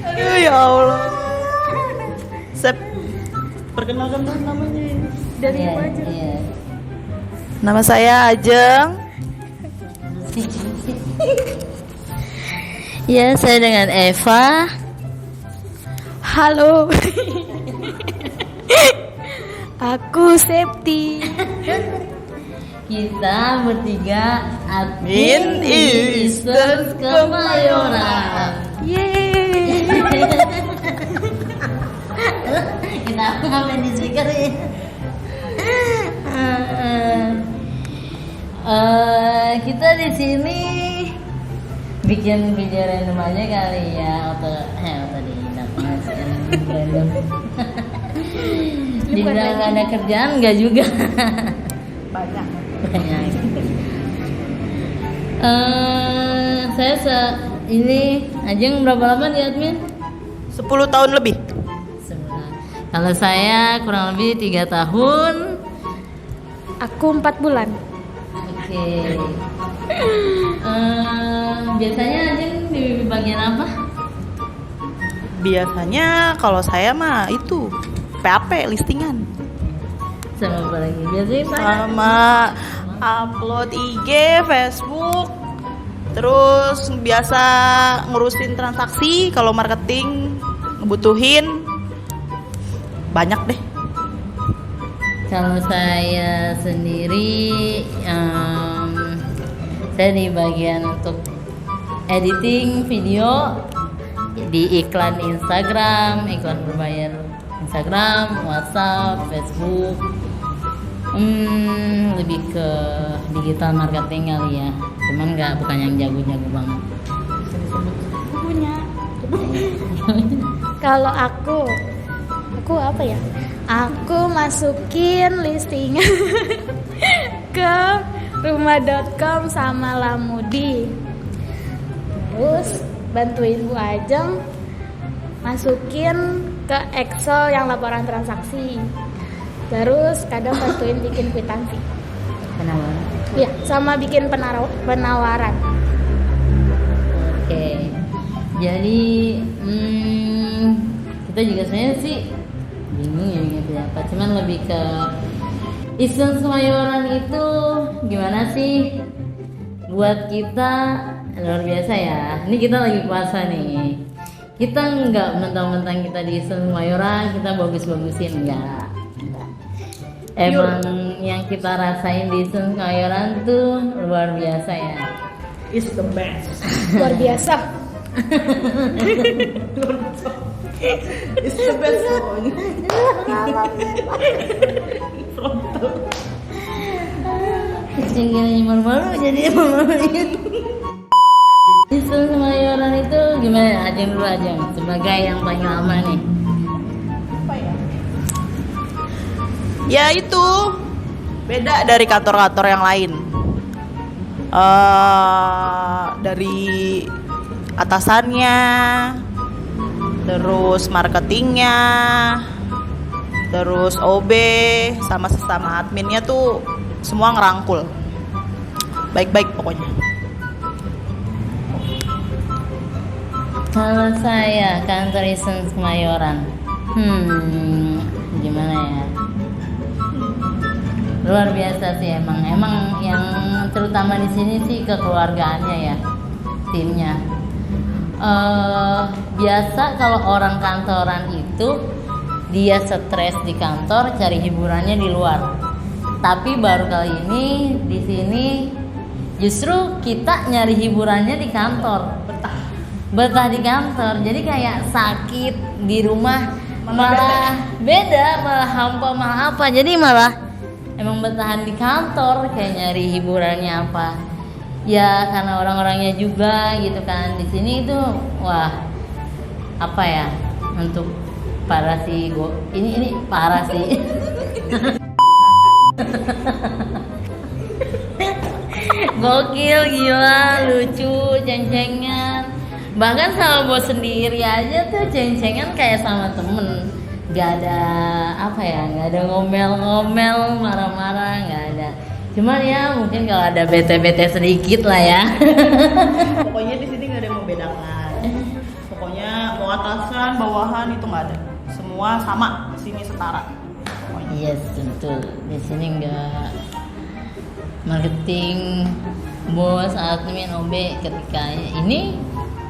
L: Aduh ya Allah. Sep, perkenalkan dulu namanya dari
D: Iya,
L: apa aja?
D: iya.
L: Nama saya Ajeng. Ya, saya dengan Eva. Halo. Aku Septi.
D: kita bertiga admin Eastern Kemayoran.
L: Yeay.
D: Kita ngapain di speaker ya? Kita di sini bikin video random aja kali ya, atau random. Dibilang nggak ada kerjaan nggak juga.
L: Banyak.
D: Ini Ajeng berapa lama di admin?
L: 10 tahun lebih.
D: Kalau saya kurang lebih 3 tahun.
M: Aku 4 bulan.
D: Oke. Biasanya Ajeng di bagian apa?
L: Biasanya kalau saya mah itu PAP listingan.
D: Sama apa lagi? Biasanya
L: sama upload IG, Facebook, terus biasa ngurusin transaksi. Kalau marketing ngebutuhin banyak deh.
D: Kalau saya sendiri, saya di bagian untuk editing video di iklan Instagram, iklan berbayar Instagram, WhatsApp, Facebook. Lebih ke digital marketing kali ya. Cuman bukan yang jago-jago banget.
M: Punya. Kalau aku apa ya? Aku masukin listingan ke rumah.com sama Lamudi. Terus bantuin Bu Ajeng masukin ke Excel yang laporan transaksi. Terus kadang bantuin bikin kwitansi.
D: Penawaran.
M: Iya, sama bikin penawaran.
D: Oke. Jadi kita juga sebenarnya sih bingung ya gitu apa. Cuman lebih ke Eastern Kemayoran itu gimana sih buat kita, luar biasa ya. Ini kita lagi puasa nih. Kita nggak mentang-mentang kita di Eastern Kemayoran kita bagus-bagusin, enggak. Emang yang kita rasain di Eastern Kemayoran tuh luar biasa ya.
L: It's the best.
M: Luar biasa.
L: It's the best pokoknya.
D: Cenggirnya malu-malu jadi malu-malu. Eastern Kemayoran itu gimana? Ajeng dulu Ajeng sebagai yang paling lama nih.
L: Ya itu beda dari kantor-kantor yang lain. Dari atasannya, terus marketingnya, terus OB sama sesama adminnya tuh semua ngerangkul. Baik-baik pokoknya.
D: Kalau saya kantor Eastern Kemayoran, gimana ya? Luar biasa sih emang yang terutama di sini sih kekeluargaannya ya, timnya. Biasa kalau orang kantoran itu dia stres di kantor, cari hiburannya di luar. Tapi baru kali ini di sini justru kita nyari hiburannya di kantor. Betah di kantor. Jadi kayak sakit di rumah malah beda, malah hampa, malah apa. Jadi malah emang bertahan di kantor kayak nyari hiburannya apa ya, karena orang-orangnya juga gitu kan. Di sini itu wah apa ya, untuk para si ini parah sih. Gokil, gila, lucu, ceng-cengan. Bahkan sama bos sendiri aja tuh ceng-cengan kayak sama temen. Gak ada apa ya, gak ada ngomel-ngomel, marah-marah, gak ada. Cuman ya mungkin kalau ada bete-bete sedikit lah ya.
L: Pokoknya di sini nggak ada yang membedakan. Pokoknya mau atasan, bawahan itu nggak ada. Semua sama, sini setara. Pokoknya.
D: Yes, betul. Di sini nggak marketing, bos, admin, OB ketika ini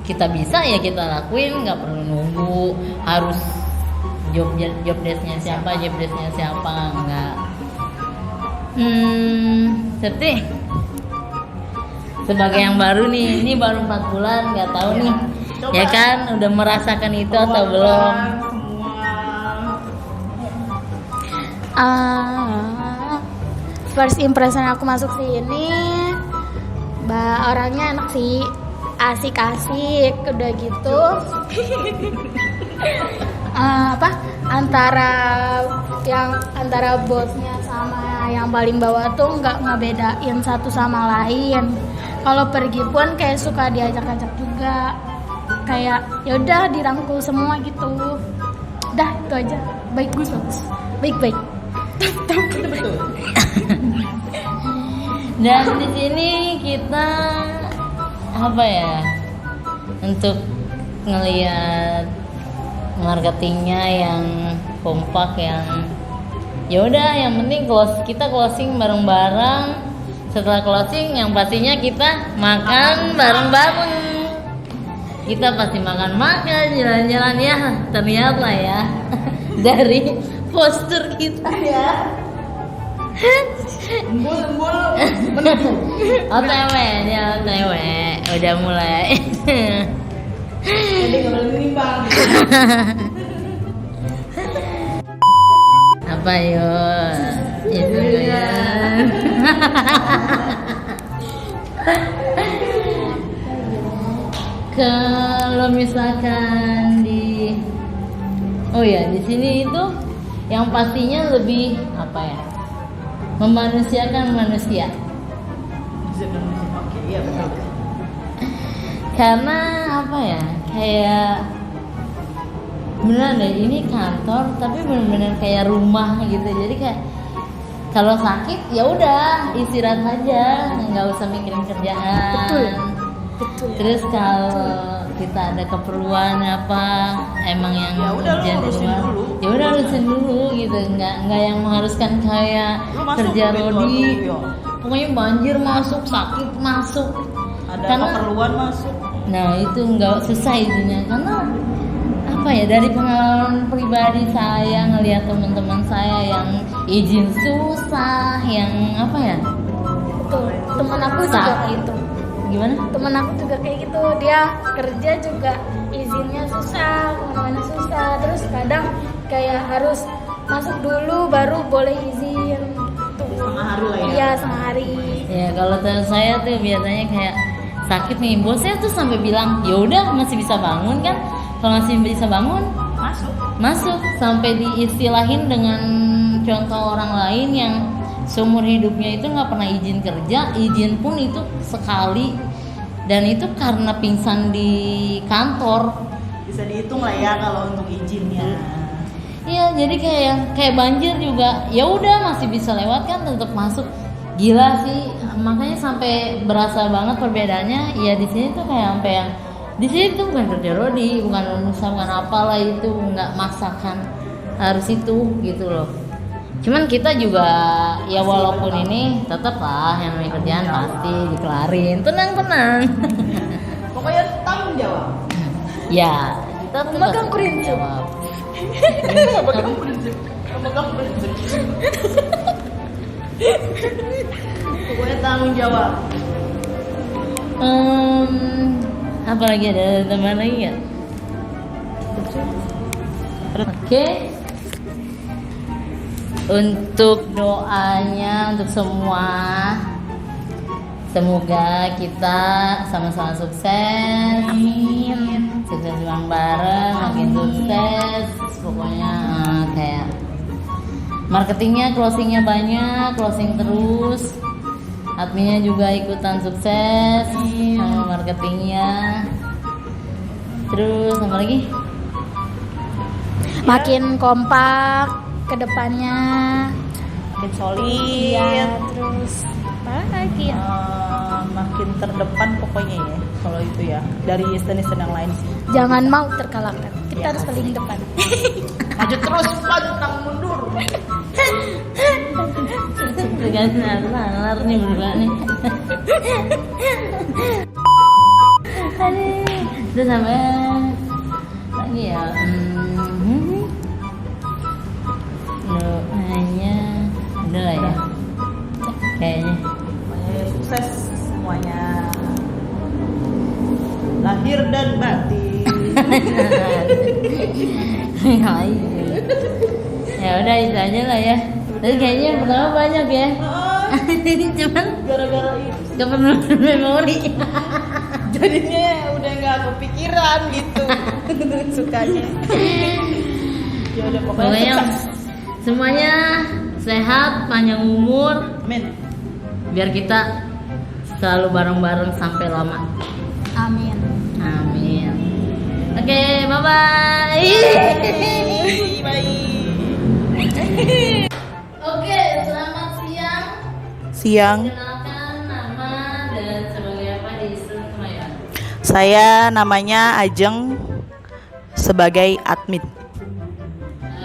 D: kita bisa ya kita lakuin, nggak perlu nunggu harus job desknya siapa, enggak. Seperti sebagai yang baru nih, ini baru 4 bulan, nggak tahu nih, ya kan, udah merasakan itu atau belum?
M: First impression aku masuk sini, orangnya enak sih, asik-asik, udah gitu. Antara bosnya sama yang paling bawah tuh nggak ngebedain satu sama lain. Kalau pergi pun kayak suka diajak-ajak juga, kayak yaudah dirangkul semua gitu. Dah itu aja, bagus, baik.
L: Betul.
D: Dan di sini kita untuk ngelihat marketingnya yang kompak, yang yaudah, yang penting kita closing bareng-bareng. Setelah closing yang pastinya kita makan bareng-bareng. Kita pasti makan jalan-jalan ya, terlihat lah ya dari postur kita ya.
L: Embul
D: OTW dia, OTW udah mulai.
L: Jadi kalau nimbang.
D: Apa yo? Itu ya. Kalau misalkan di sini itu yang pastinya lebih memanusiakan manusia.
L: Oke, iya betul.
D: Karena kayak beneran deh, ini kantor tapi bener-bener kayak rumah gitu. Jadi kayak kalau sakit ya udah istirahat aja, nggak usah mikirin kerjaan. Betul. Terus kalau kita ada keperluan emang yang
L: ya udah lu urusin dulu.
D: Ya udah urusin dulu gitu, nggak yang mengharuskan kayak kerja rodi. Pokoknya banjir masuk, sakit masuk,
L: ada keperluan masuk.
D: Nah itu nggak susah izinnya, karena dari pengalaman pribadi saya ngelihat teman-teman saya yang izin susah, yang
M: Betul. Teman aku juga gitu.
D: Gimana?
M: Temen aku juga kayak gitu, dia kerja juga izinnya susah, kemana-mana susah, terus kadang kayak harus masuk dulu baru boleh izin gitu.
L: Setengah hari lah ya?
M: Iya, setengah hari.
D: Ya kalau saya tuh biasanya kayak sakit nih, bosnya tuh sampai bilang ya udah masih bisa bangun kan, kalau masih bisa bangun masuk, sampai diistilahin dengan contoh orang lain yang seumur hidupnya itu nggak pernah izin kerja, izin pun itu sekali, dan itu karena pingsan di kantor.
L: Bisa dihitung lah ya kalau untuk izinnya.
D: Iya, jadi kayak banjir juga, ya udah masih bisa lewat kan, tetap masuk. Gila sih, makanya sampai berasa banget perbedaannya. Ya di sini tuh kayak sampai yang di sini tuh bukan kerja rodi, bukan apalah itu, nggak maksakan harus itu gitu loh. Cuman kita juga ya walaupun ini tetap lah yang namanya kerjaan pasti dikelarin, tenang.
L: Pokoknya tanggung jawab.
D: Ya, kita
M: memegang prinsip.
L: Memegang prinsip. Pokoknya tanggung jawab.
D: Apa lagi, ada teman lagi nggak? Oke. Untuk doanya untuk semua, semoga kita sama-sama sukses.
M: Amin.
D: Sukses bareng, makin sukses. Pokoknya kayak marketingnya, closingnya banyak, closing terus. Adminnya juga ikutan sukses sama marketingnya. Terus apa lagi?
M: Makin kompak ke depannya,
L: makin solid,
M: ya, terus apa lagi ya?
L: Makin terdepan pokoknya ya, kalau itu ya, dari stand-stand yang lain sih.
M: Jangan mau terkalahkan, kita harus paling depan.
L: Maju terus, pantang mundur.
D: Tergantung nalar nih berdua nih. Terus sampai lagi ya. Doanya udah lah ya kayaknya.
L: sukses semuanya. Lahir dan batin.
D: Ya udah itu aja lah ya. Tapi kayaknya yang pertama banyak ya. Cuman
L: Gara-gara itu
D: gak perlu memori.
L: jadinya udah nggak kepikiran gitu. Sukanya. Ya udah pokoknya
D: Pokoknya
L: sukses.
D: semuanya sehat, panjang umur,
L: Amin.
D: biar kita selalu bareng-bareng sampai lama.
M: Amin.
D: Amin. Oke, bye-bye. Oke, selamat siang.
L: Siang.
D: Kenalkan nama dan sebagai apa di Islam Kemayoran.
L: Saya namanya Ajeng sebagai admin.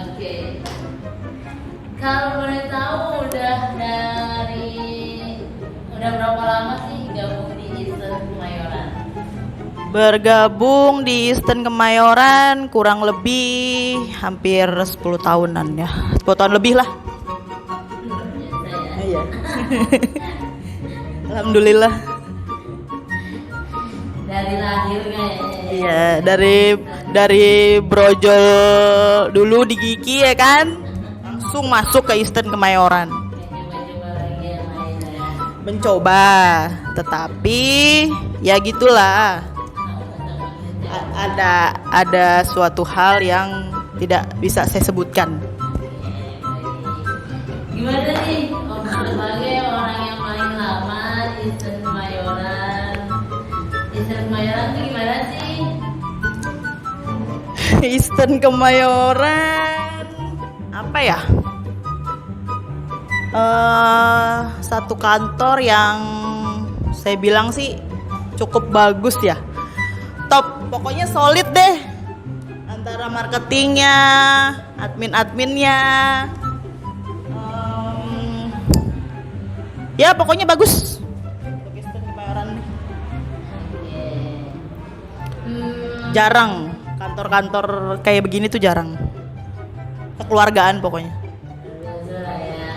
D: Oke. Kalau boleh tahu udah berapa lama sih gabung di Eastern Kemayoran?
L: Bergabung di Eastern Kemayoran kurang lebih hampir 10 tahunan ya. 10 tahun lebih lah. Iya. Alhamdulillah.
D: Dari lahir kayaknya.
L: Iya, dari brojol dulu di Gigi ya kan. Langsung masuk ke Eastern Kemayoran. Mencoba, tetapi ya gitulah. Ada suatu hal yang tidak bisa saya sebutkan.
D: Gimana nih sebagai orang yang paling lama di Eastern Kemayoran? Eastern Kemayoran tuh gimana sih?
L: Eastern Kemayoran apa ya? Satu kantor yang saya bilang sih cukup bagus ya. Top, pokoknya solid deh. Antara marketingnya, admin-adminnya, ya pokoknya bagus. Untuk Eastern Kemayoran jarang kantor-kantor kayak begini tuh jarang. Kekeluargaan pokoknya.
D: Biasa lah ya.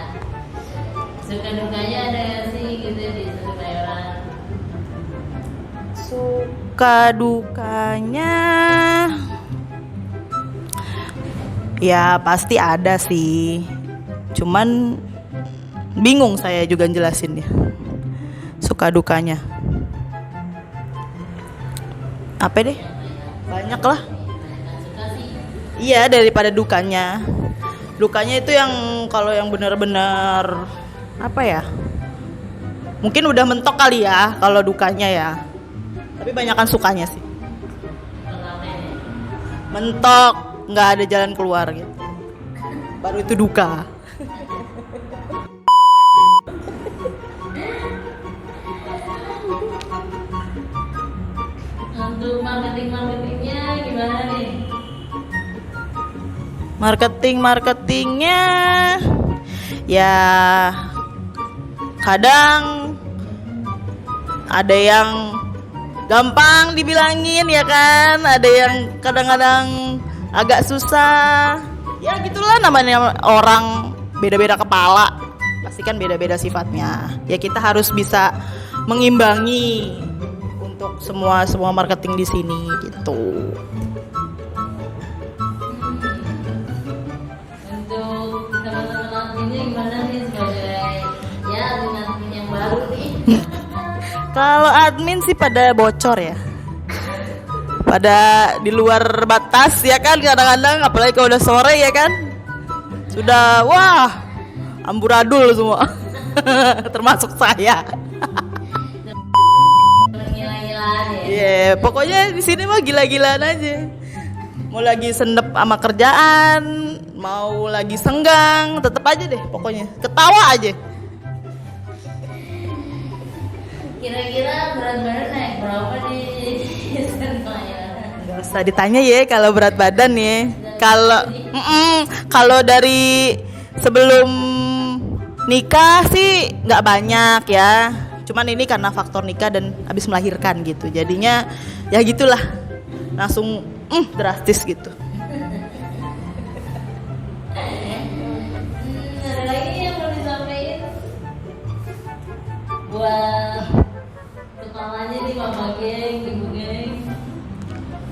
D: Suka dukanya ada nggak sih gitu di Eastern Kemayoran?
L: Suka dukanya ya pasti ada sih. Cuman bingung saya juga jelasin ya. Suka dukanya. Apa deh? Banyak lah. Iya, daripada dukanya. Dukanya itu yang kalau yang benar-benar apa ya? Mungkin udah mentok kali ya kalau dukanya ya. Tapi banyakan sukanya sih. Mentok, nggak ada jalan keluar gitu. Baru itu duka.
D: Untuk marketingnya gimana nih?
L: Marketingnya ya kadang ada yang gampang dibilangin ya kan, ada yang kadang-kadang agak susah. Ya gitulah namanya orang, beda-beda kepala. Pasti kan beda-beda sifatnya. Ya kita harus bisa mengimbangi untuk semua marketing di sini gitu.
D: Untuk teman-teman adminnya gimana nih sebagai ya admin yang baru nih?
L: Kalau admin sih pada bocor ya. Pada di luar batas ya kan kadang-kadang, apalagi kalau udah sore ya kan. Sudah wah, amburadul semua. Termasuk saya.
D: Gila-gilaan ya.
L: Iya, pokoknya di sini mah gila-gilaan aja. Mau lagi sendep sama kerjaan, mau lagi senggang, tetep aja deh pokoknya. Ketawa aja.
D: Kira-kira berat badan naik berapa di Eastern Kemayoran?
L: Gak usah ditanya ya kalau berat badan ya. Kalau dari sebelum nikah sih nggak banyak ya. Cuman ini karena faktor nikah dan habis melahirkan gitu. Jadinya ya gitulah. Langsung drastis gitu.
D: Ada lagi yang mau disampaikan buat kepalanya nih Mama Geng, Ibu Geng.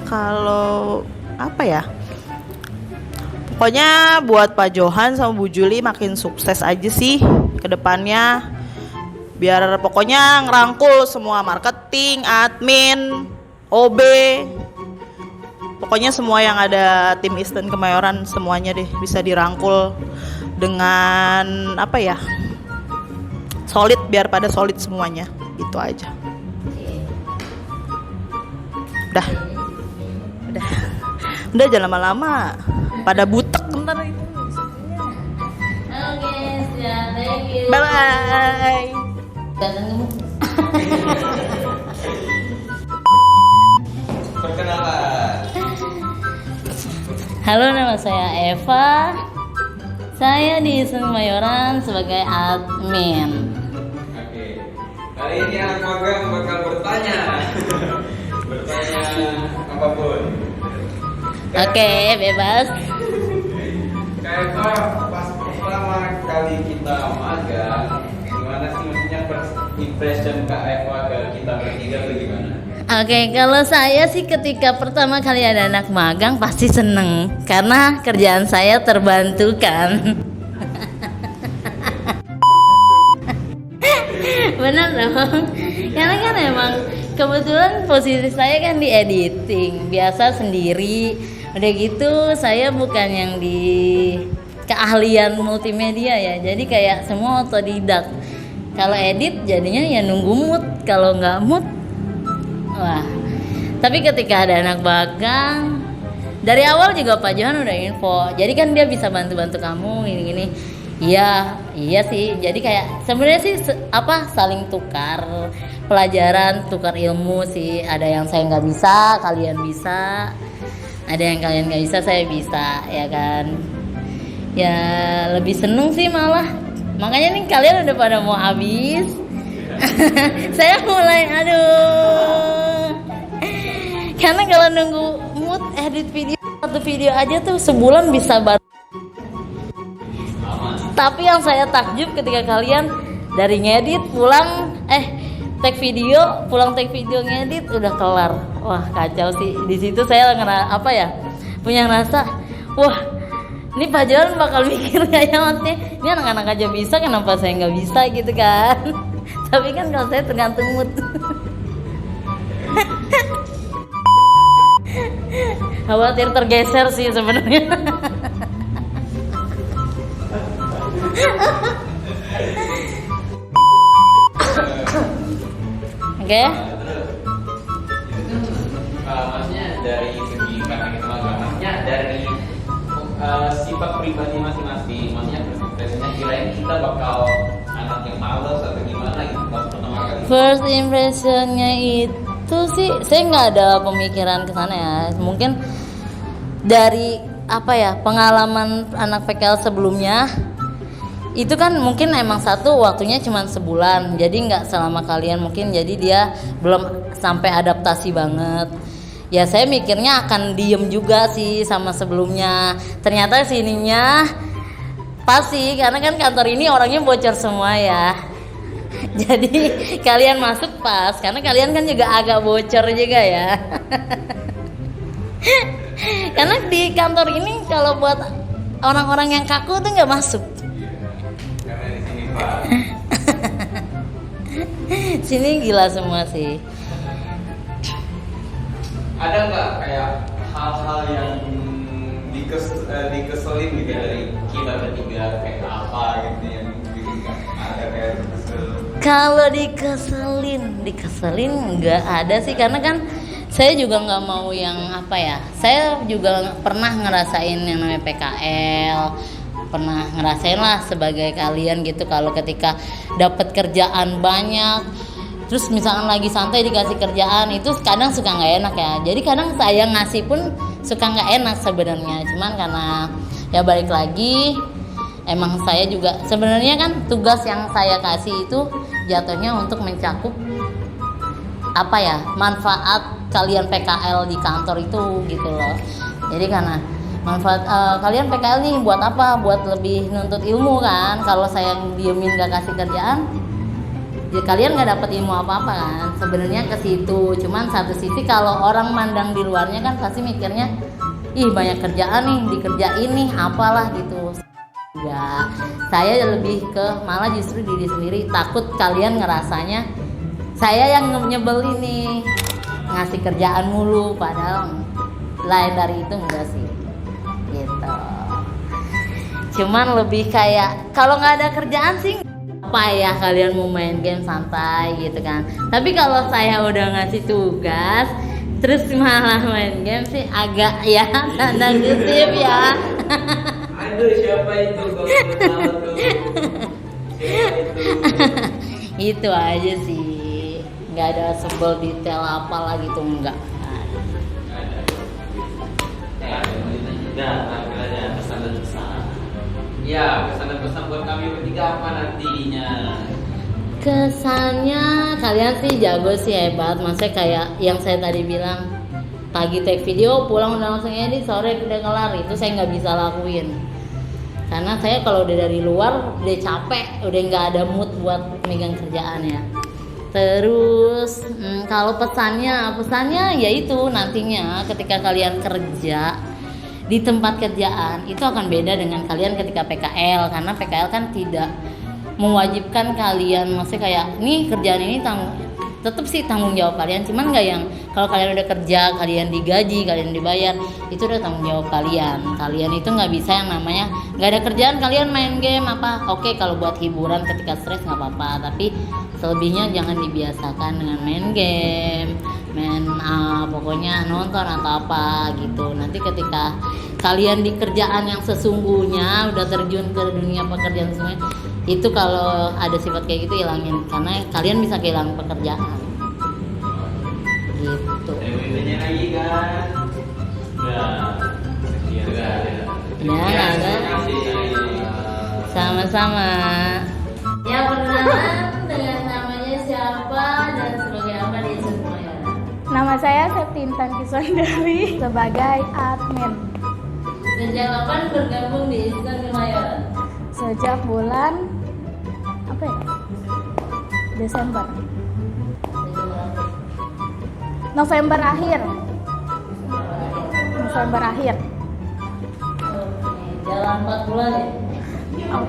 L: Kalau apa ya? Pokoknya buat Pak Johan sama Bu Juli makin sukses aja sih ke depannya. Biar pokoknya ngerangkul semua marketing, admin, OB. Pokoknya semua yang ada tim Eastern Kemayoran semuanya deh bisa dirangkul dengan apa ya? Solid, biar pada solid semuanya. Itu aja. Udah jangan lama-lama. Pada butek ntar itu.
D: Oke, siap. Thank you.
L: Bye-bye.
C: Perkenalan.
D: Halo, nama saya Eva. Saya di Kemayoran sebagai admin.
C: Oke. Kali ini anak magang bakal bertanya. Bertanya apapun.
D: Oke, bebas.
C: Kak Eva, pas pertama kali kita magang, gimana sih maksudnya first impression Kak Eva ke kita bertiga tuh gimana?
D: Oke, kalau saya sih ketika pertama kali ada anak magang pasti seneng karena kerjaan saya terbantukan. Bener dong, karena kan emang kebetulan posisi saya kan di editing, biasa sendiri. Udah gitu saya bukan yang di keahlian multimedia ya, jadi kayak semua otodidak. Kalau edit jadinya ya nunggu mood, kalau nggak mood wah. Tapi ketika ada anak magang, dari awal juga Pak Johan udah info. Jadi kan dia bisa bantu-bantu kamu gini-gini. Iya sih. Jadi kayak sebenarnya sih saling tukar pelajaran, tukar ilmu sih. Ada yang saya nggak bisa, kalian bisa. Ada yang kalian nggak bisa, saya bisa, ya kan. Ya lebih seneng sih malah. Makanya nih kalian udah pada mau habis. Saya mulai karena kalau nunggu mood edit video, satu video aja tuh sebulan bisa banget. Tapi yang saya takjub ketika kalian dari ngedit pulang tag video, pulang tag video ngedit udah kelar. Wah, kacau sih. Di situ saya punya rasa, wah, ini Pak Johan bakal mikir kayak maksudnya, ini anak-anak aja bisa, kenapa saya nggak bisa gitu kan. Tapi kan kalau saya tergantung mood. Khawatir tergeser sih sebenarnya. Oke.
C: Maksudnya dari segi karena kita magang, maksudnya dari sifat pribadi masing-masing, maksudnya impresinya kirain kita bakal anak yang malas atau gimana gitu pas pertama kali.
D: First impressionnya itu sih saya nggak ada pemikiran ke sana ya. Mungkin dari pengalaman anak PKL sebelumnya itu kan mungkin emang waktunya cuma sebulan, jadi nggak selama kalian mungkin, jadi dia belum sampai adaptasi banget. Ya saya mikirnya akan diem juga sih sama sebelumnya. Ternyata sininya pasti karena kan kantor ini orangnya bocor semua ya. Jadi kalian masuk pas karena kalian kan juga agak bocor juga ya. Karena di kantor ini kalau buat orang-orang yang kaku tuh nggak masuk.
C: Karena di sini Pak.
D: Sini gila semua sih.
C: Ada nggak kayak hal-hal yang dikeselin gitu dari kita bertiga, kayak apa gitu yang bikin ada kayak kesel?
D: Kalau dikeselin nggak ada sih, karena kan saya juga nggak mau yang saya juga pernah ngerasain yang namanya PKL, pernah ngerasain lah sebagai kalian gitu. Kalau ketika dapat kerjaan banyak, terus misalkan lagi santai dikasih kerjaan, itu kadang suka nggak enak ya. Jadi kadang saya ngasih pun suka nggak enak sebenarnya. Cuman karena ya balik lagi, emang saya juga sebenarnya kan tugas yang saya kasih itu jatuhnya untuk mencakup manfaat kalian PKL di kantor itu gitu loh. Jadi karena manfaat kalian PKL nih buat apa? Buat lebih nuntut ilmu kan. Kalau saya diemin gak kasih kerjaan, Jadi kalian nggak dapat ilmu apa-apa kan sebenarnya ke situ. Cuman satu sisi kalau orang mandang di luarnya kan pasti mikirnya, ih banyak kerjaan nih, dikerjain nih apalah gitu. Enggak, saya lebih ke malah justru diri sendiri, takut kalian ngerasanya saya yang nyebelin nih, ngasih kerjaan mulu, padahal lain dari itu enggak sih gitu. Cuman lebih kayak kalau nggak ada kerjaan sih apa ya, kalian mau main game santai gitu kan. Tapi kalau saya udah ngasih tugas terus malah main game sih agak ya tanda kutip ya.
C: Aduh, siapa itu?
D: Itu aja sih, nggak ada sebel detail apalah gitu, enggak.
C: Nah, pesan dan pesan. Ya, pesan dan pesan buat kami bertiga apa nantinya?
D: Kesannya kalian sih jago sih, hebat. Maksudnya kayak yang saya tadi bilang, pagi take video, pulang udah langsung edit, sore udah kelar. Itu saya nggak bisa lakuin. Karena saya kalau udah dari luar udah capek, udah nggak ada mood buat megang kerjaan ya. Terus kalau pesannya yaitu nantinya ketika kalian kerja di tempat kerjaan itu akan beda dengan kalian ketika PKL, karena PKL kan tidak mewajibkan kalian, maksudnya kayak nih kerjaan ini tetap sih tanggung jawab kalian, cuman nggak yang kalau kalian udah kerja, kalian digaji, kalian dibayar, itu udah tanggung jawab kalian. Kalian itu nggak bisa yang namanya nggak ada kerjaan kalian main game apa. Oke, kalau buat hiburan ketika stres nggak apa-apa, tapi selebihnya jangan dibiasakan dengan main game, pokoknya nonton atau apa gitu. Nanti ketika kalian di kerjaan yang sesungguhnya udah terjun ke dunia pekerjaan semuanya, itu kalau ada sifat kayak gitu hilangin, karena kalian bisa kehilangan pekerjaan gitu.
C: lagi kan?
D: Ya, ada. Sama-sama. Ya, perkenalan dengan namanya siapa dan sebagai apa di semuanya?
M: Nama saya Septintan Kiswandari sebagai admin.
D: Sejak kapan bergabung di Instan Kemayoran?
M: Sejak bulan apa ya? Desember. November akhir.
D: Jalan 4 bulan ya?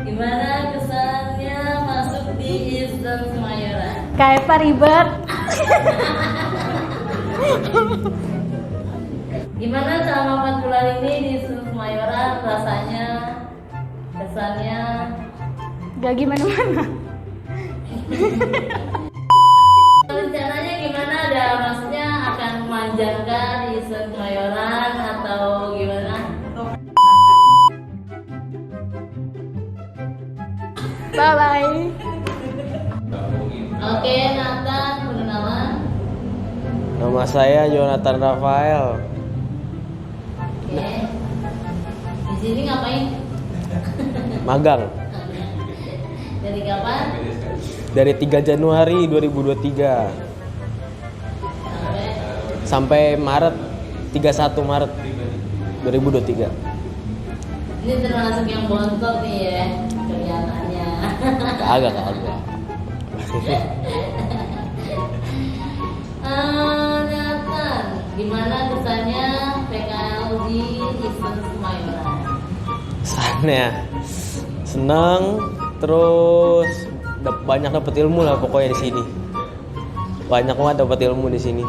D: Gimana kesannya masuk di Instan Kemayoran?
M: Kayak apa ribet?
D: Gimana selama 4 bulan ini di Instan Kemayoran, rasanya, kesannya?
M: Gak gimana-mana.
D: Rencananya gimana? Ada maksudnya akan memanjangkan di Instan Kemayoran atau gimana?
M: Bye-bye.
D: Oke, Nathan, perkenalan.
E: Nama saya Jonathan Rafael.
D: Oke. Di sini ngapain?
E: Magang.
D: Dari kapan?
E: Dari 3 Januari 2023 sampai Maret 31 Maret 2023.
D: Ini termasuk yang bontot nih ya kelihatannya.
E: Agak.
D: Nathan, gimana kesannya PKL di Instan Kemayoran?
E: Kesannya senang, terus banyak dapat ilmu lah pokoknya di sini. Banyak banget dapat ilmu di sini.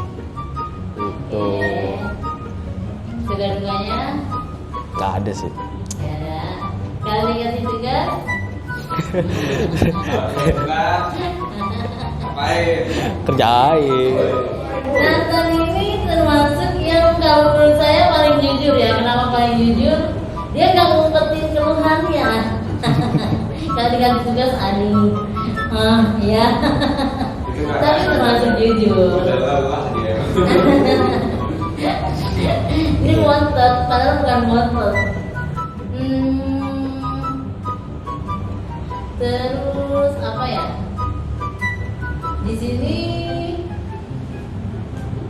E: Itu.
D: Sudah duganya?
E: Gak ada sih.
D: Gak ada. Kalau dikasih tugas?
E: Kerjain.
D: Nathan ini termasuk yang kalau menurut saya paling jujur ya. Kenapa paling jujur? Dia nggak ngumpetin keluhannya. Kalau dikasih tugas, aduh, ya. Tapi termasuk jujur. Ini bontot, padahal bukan bontot. Terus apa ya? Di sini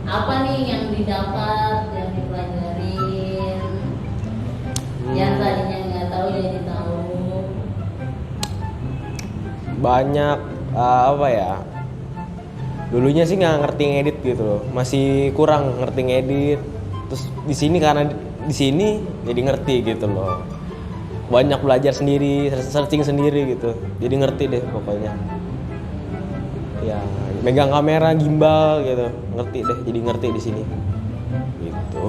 D: apa nih yang didapat, yang dipelajarin, yang tadinya nggak tahu jadi tahu?
E: banyak apa ya? Dulunya sih nggak ngerti ngedit gitu loh, masih kurang ngerti ngedit. Terus di sini karena di sini jadi ngerti gitu loh. Banyak belajar sendiri, searching sendiri gitu. Jadi ngerti deh pokoknya. Ya, megang kamera, gimbal gitu, ngerti deh. Jadi ngerti di sini. Gitu.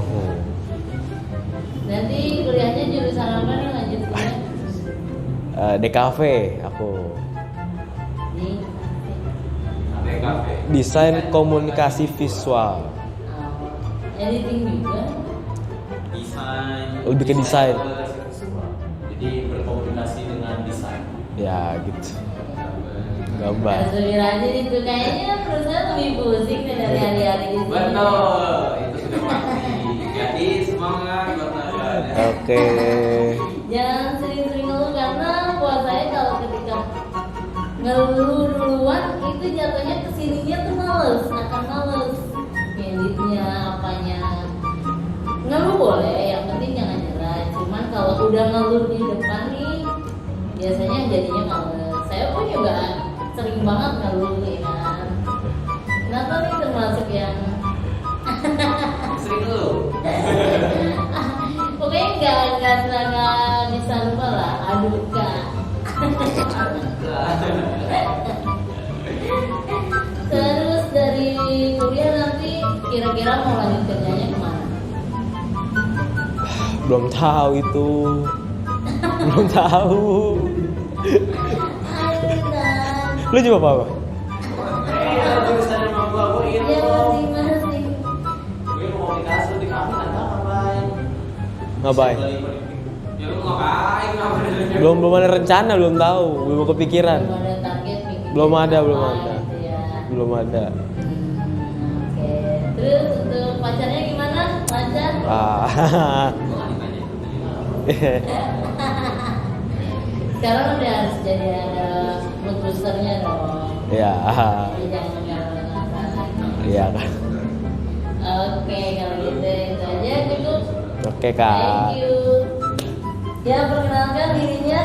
D: Nanti kuliahnya jurusan apa nih lanjutnya?
E: DKV aku.
D: Di
E: Desain komunikasi visual.
D: editing juga.
E: Lebih ke desain.
N: Jadi berkomunikasi dengan desain.
E: Ya gitu. Gambar.
D: Asumir aja itu kayaknya perusahaan lebih pusing deh dari hari-hari di sini.
C: Betul, itu sudah pasti. Jadi semangat buat kalian.
E: Oke.
D: Jangan sering-sering ngeluh karena buat saya kalau ketika ngeluh duluan itu jatuhnya kesininya tuh males, akan males ngeditnya apanya. Ngeluh boleh, yang penting jangan nyerah. Cuman kalau udah ngeluh di depan nih biasanya jadinya males. Saya pun juga sering banget ngeluh ya kan. Kenapa nih termasuk yang
C: Sering ngeluh.
D: pokoknya nggak bisa lupa lah. Aduh kak. Terus dari kuliah nanti kira-kira mau lanjut kerjanya kemana?
E: Belum tahu itu. Belum tahu. Lu juga apa?
N: Jurusan yang mau gua
D: Ya masing-masing.
N: Gue mau dikasih di kampus atau ngapain?
E: Ngapain?
C: Ya lu ngapain?
E: Belum ada rencana, belum tahu, belum kepikiran.
D: Belum ada target bikin
E: Belum ada.
D: gitu ya.
E: Belum ada.
D: Oke. Terus untuk pacarnya gimana? Lancar? Sekarang udah harus jadi ada mood boosternya dong.
E: Ya.
D: Jadi jangan galau-galau.
E: Iya kan.
D: Oke, kalau gitu itu aja cukup.
E: Oke kak.
D: Thank you. Ya, perkenalkan dirinya.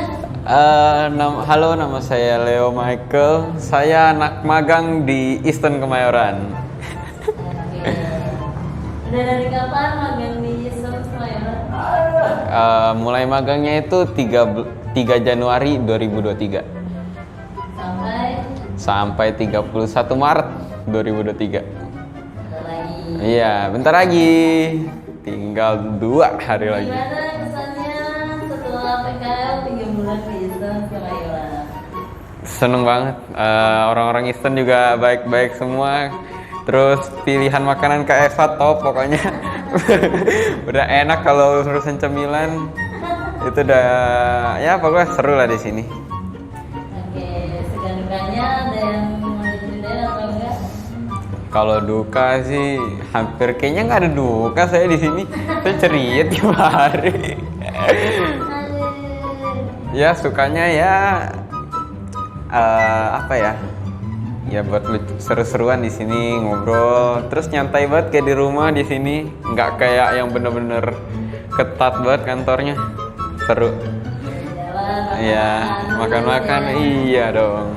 O: Halo, nama saya Leo Michael. Saya anak magang di Eastern Kemayoran.
D: Udah dari kapan magang di Eastern Kemayoran?
O: Mulai magangnya itu 3 Januari 2023 sampai 31 Maret 2023. Iya, bentar lagi. Tinggal 2 hari lagi.
D: Gimana kesannya setelah PKL 3 bulan di Eastern Kemayoran?
O: Seneng banget. Orang-orang Eastern juga baik-baik semua. Terus pilihan makanan Kak Eva top pokoknya. Udah enak kalau urusan cemilan. Itu udah ya pokoknya seru lah di sini.
D: Oke, segan-segannya ada yang mau diceritain atau enggak?
O: Kalau duka sih hampir kayaknya nggak ada duka saya di sini. Saya ceria tiap hari. Ya sukanya ya apa ya? Ya buat seru-seruan di sini ngobrol, terus nyantai banget kayak di rumah di sini, nggak kayak yang bener-bener ketat banget kantornya. Seru. Iya, makan-makan iya dong.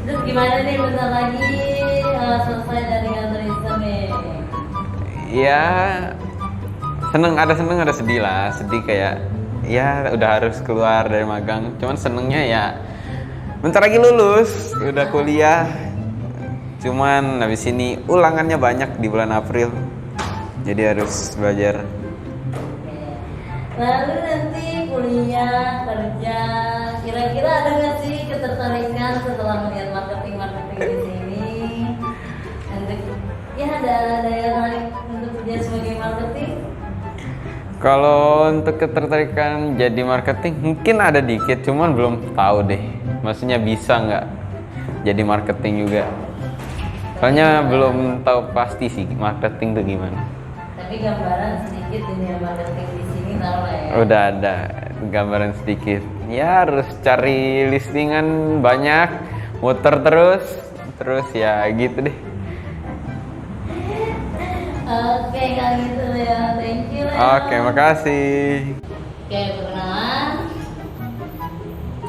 D: Terus gimana nih bentar lagi selesai dari kantor Eastern nih?
O: Ya seneng ada sedih lah, sedih kayak ya udah harus keluar dari magang. Cuman senengnya ya bentar lagi lulus, udah kuliah. Cuman habis ini ulangannya banyak di bulan April, jadi harus belajar.
D: Lalu nanti kuliah, kerja, kira-kira ada nggak sih ketertarikan setelah melihat marketing di sini? Untuk ya ada yang menarik untuk kerja sebagai marketing?
O: Kalau untuk ketertarikan jadi marketing mungkin ada dikit, cuman belum tahu deh. Maksudnya bisa nggak jadi marketing juga? Soalnya belum tahu pasti sih marketing tuh gimana.
D: Tapi gambaran sedikit dunia marketing di sini tahu lah ya.
O: Udah ada gambaran sedikit. Ya harus cari listingan banyak, muter terus ya gitu deh.
D: Oke, kalau gitu ya, thank you ya.
O: Oke, makasih.
D: Oke, perkenalan.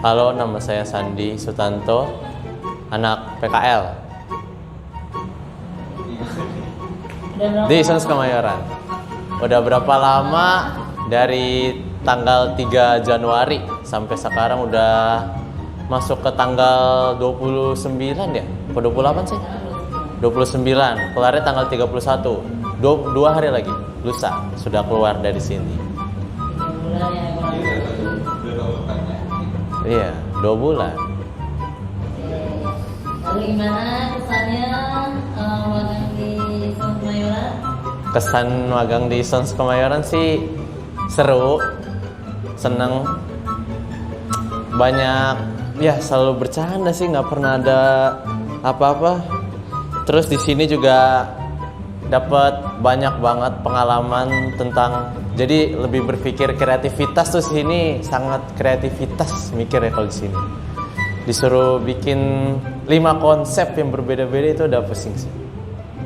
E: Halo, nama saya Sandi Sutanto, anak PKL di Isons Kemayoran. Udah berapa lama? Dari tanggal 3 Januari sampai sekarang udah masuk ke tanggal 29 ya? Apa 28 sih? 29, kelarnya tanggal 31. 2 hari lagi, lusa sudah keluar dari sini. Iya, 2 bulan.
D: Lalu gimana kesannya magang di Isons Kemayoran?
E: Kesan magang di Isons Kemayoran sih seru, seneng, banyak ya, selalu bercanda sih, nggak pernah ada apa-apa. Terus di sini juga dapat banyak banget pengalaman tentang, jadi lebih berpikir kreativitas tuh sini, sangat kreativitas mikir ya kalau di sini. Disuruh bikin 5 konsep yang berbeda-beda itu udah pusing sih.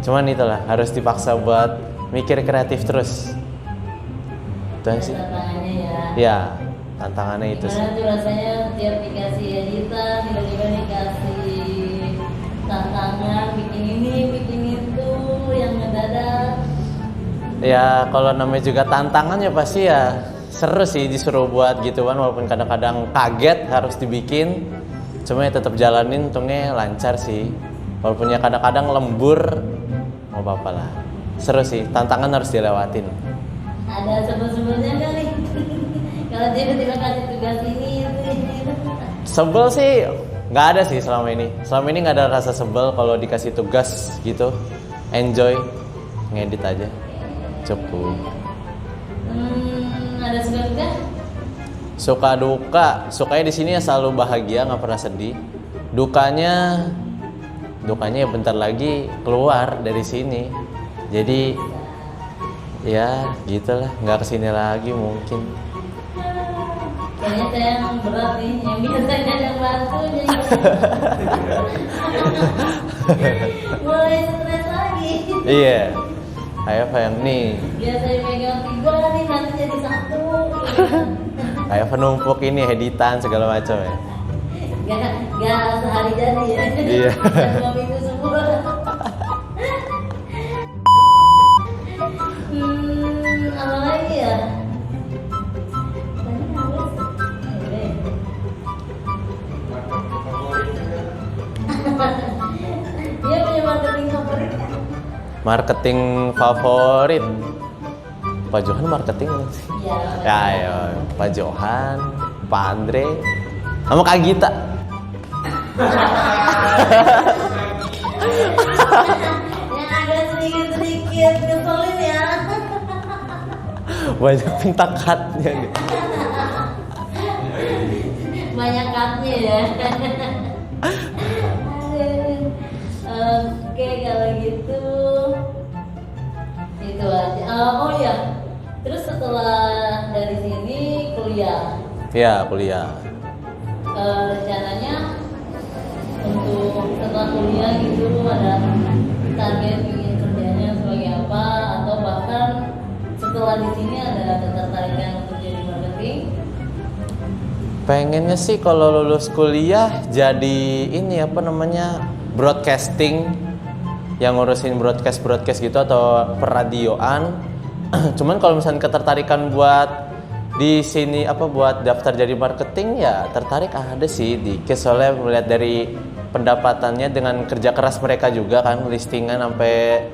E: Cuman itulah, harus dipaksa buat mikir kreatif terus. Itu sih.
D: Tantangannya ya.
E: Ya, tantangannya itu sih.
D: Gimana tuh rasanya tiap dikasih editan, tiba-tiba dikasih tantangan, bikin ini, bikin itu, yang mendadak.
E: Ya kalau namanya juga tantangan ya pasti ya seru sih disuruh buat gituan, walaupun kadang-kadang kaget harus dibikin. Cuma ya tetap jalanin, untungnya lancar sih. Walaupun ya kadang-kadang lembur, mau apa-apa lah. Seru sih, tantangan harus dilewatin.
D: Ada sebel-sebelnya nggak nih? Kalau tiba-tiba kasih tugas ini, itu.
E: Sebel sih nggak ada sih selama ini. Selama ini nggak ada rasa sebel kalau dikasih tugas gitu. Enjoy, ngedit aja, cukup.
D: Ada suka-duka?
E: Suka duka, sukanya di sini ya selalu bahagia, nggak pernah sedih. Dukanya ya bentar lagi keluar dari sini. Jadi ya gitulah, nggak kesini lagi mungkin.
D: Kayaknya saya yang berat nih, yang biasanya yang bantu jadi mulai stres lagi.
E: Iya, kayak apa yang nih?
D: Biasanya pegang 3 nih, nanti jadi 1.
E: Kayak penumpuk ini, editan segala macam ya.
D: Gak sehari jadi ya.
E: Iya.
D: 2 minggu semua. Apa lagi ya? Dia punya marketing favorit kan?
E: Marketing favorit, Pak Johan marketing nggak sih?
D: Iya.
E: Ya, ayo, Pak Johan, Pak Andre, sama Kak Gita.
D: Yang agak sedikit ngeselin ya.
E: Banyak minta cut-nya nih.
D: Banyak cut-nya ya. Oke, kalau gitu itu aja. Oh ya, terus setelah dari sini kuliah.
E: Ya, kuliah.
D: Rencananya untuk setelah kuliah gitu ada target ingin kerjanya sebagai apa, atau bahkan setelah di sini ada ketertarikan untuk jadi marketing?
E: Pengennya sih kalau lulus kuliah jadi ini apa namanya, broadcasting, yang ngurusin broadcast gitu atau peradioan. Cuman kalau misalnya ketertarikan buat di sini apa buat daftar jadi marketing, ya tertarik ada sih dikit, soalnya melihat dari pendapatannya dengan kerja keras mereka juga kan, listingan sampai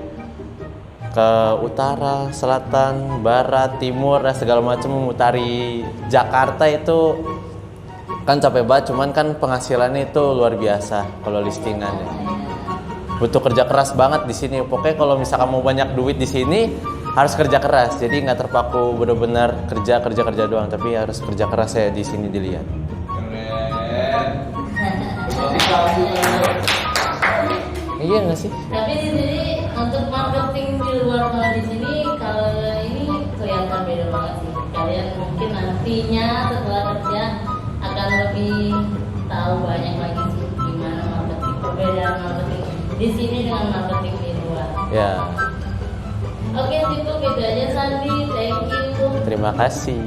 E: ke utara, selatan, barat, timur, dan segala macam memutari Jakarta itu kan capek banget. Cuman kan penghasilannya itu luar biasa kalau listingannya. Butuh kerja keras banget di sini. Pokoknya kalau misalkan mau banyak duit di sini harus kerja keras. Jadi nggak terpaku benar-benar kerja doang, tapi harus kerja keras ya di sini dilihat. Iya nggak sih?
D: Tapi di sini untuk marketing di luar kalau di sini, kalau ini kelihatan beda banget sih. Kalian mungkin nantinya setelah kerja akan lebih tahu banyak lagi sih gimana marketing, perbedaan marketing di sini dengan marketing di luar.
E: Ya.
D: Oke, cukup itu aja Sandi. Thank you.
E: Terima kasih.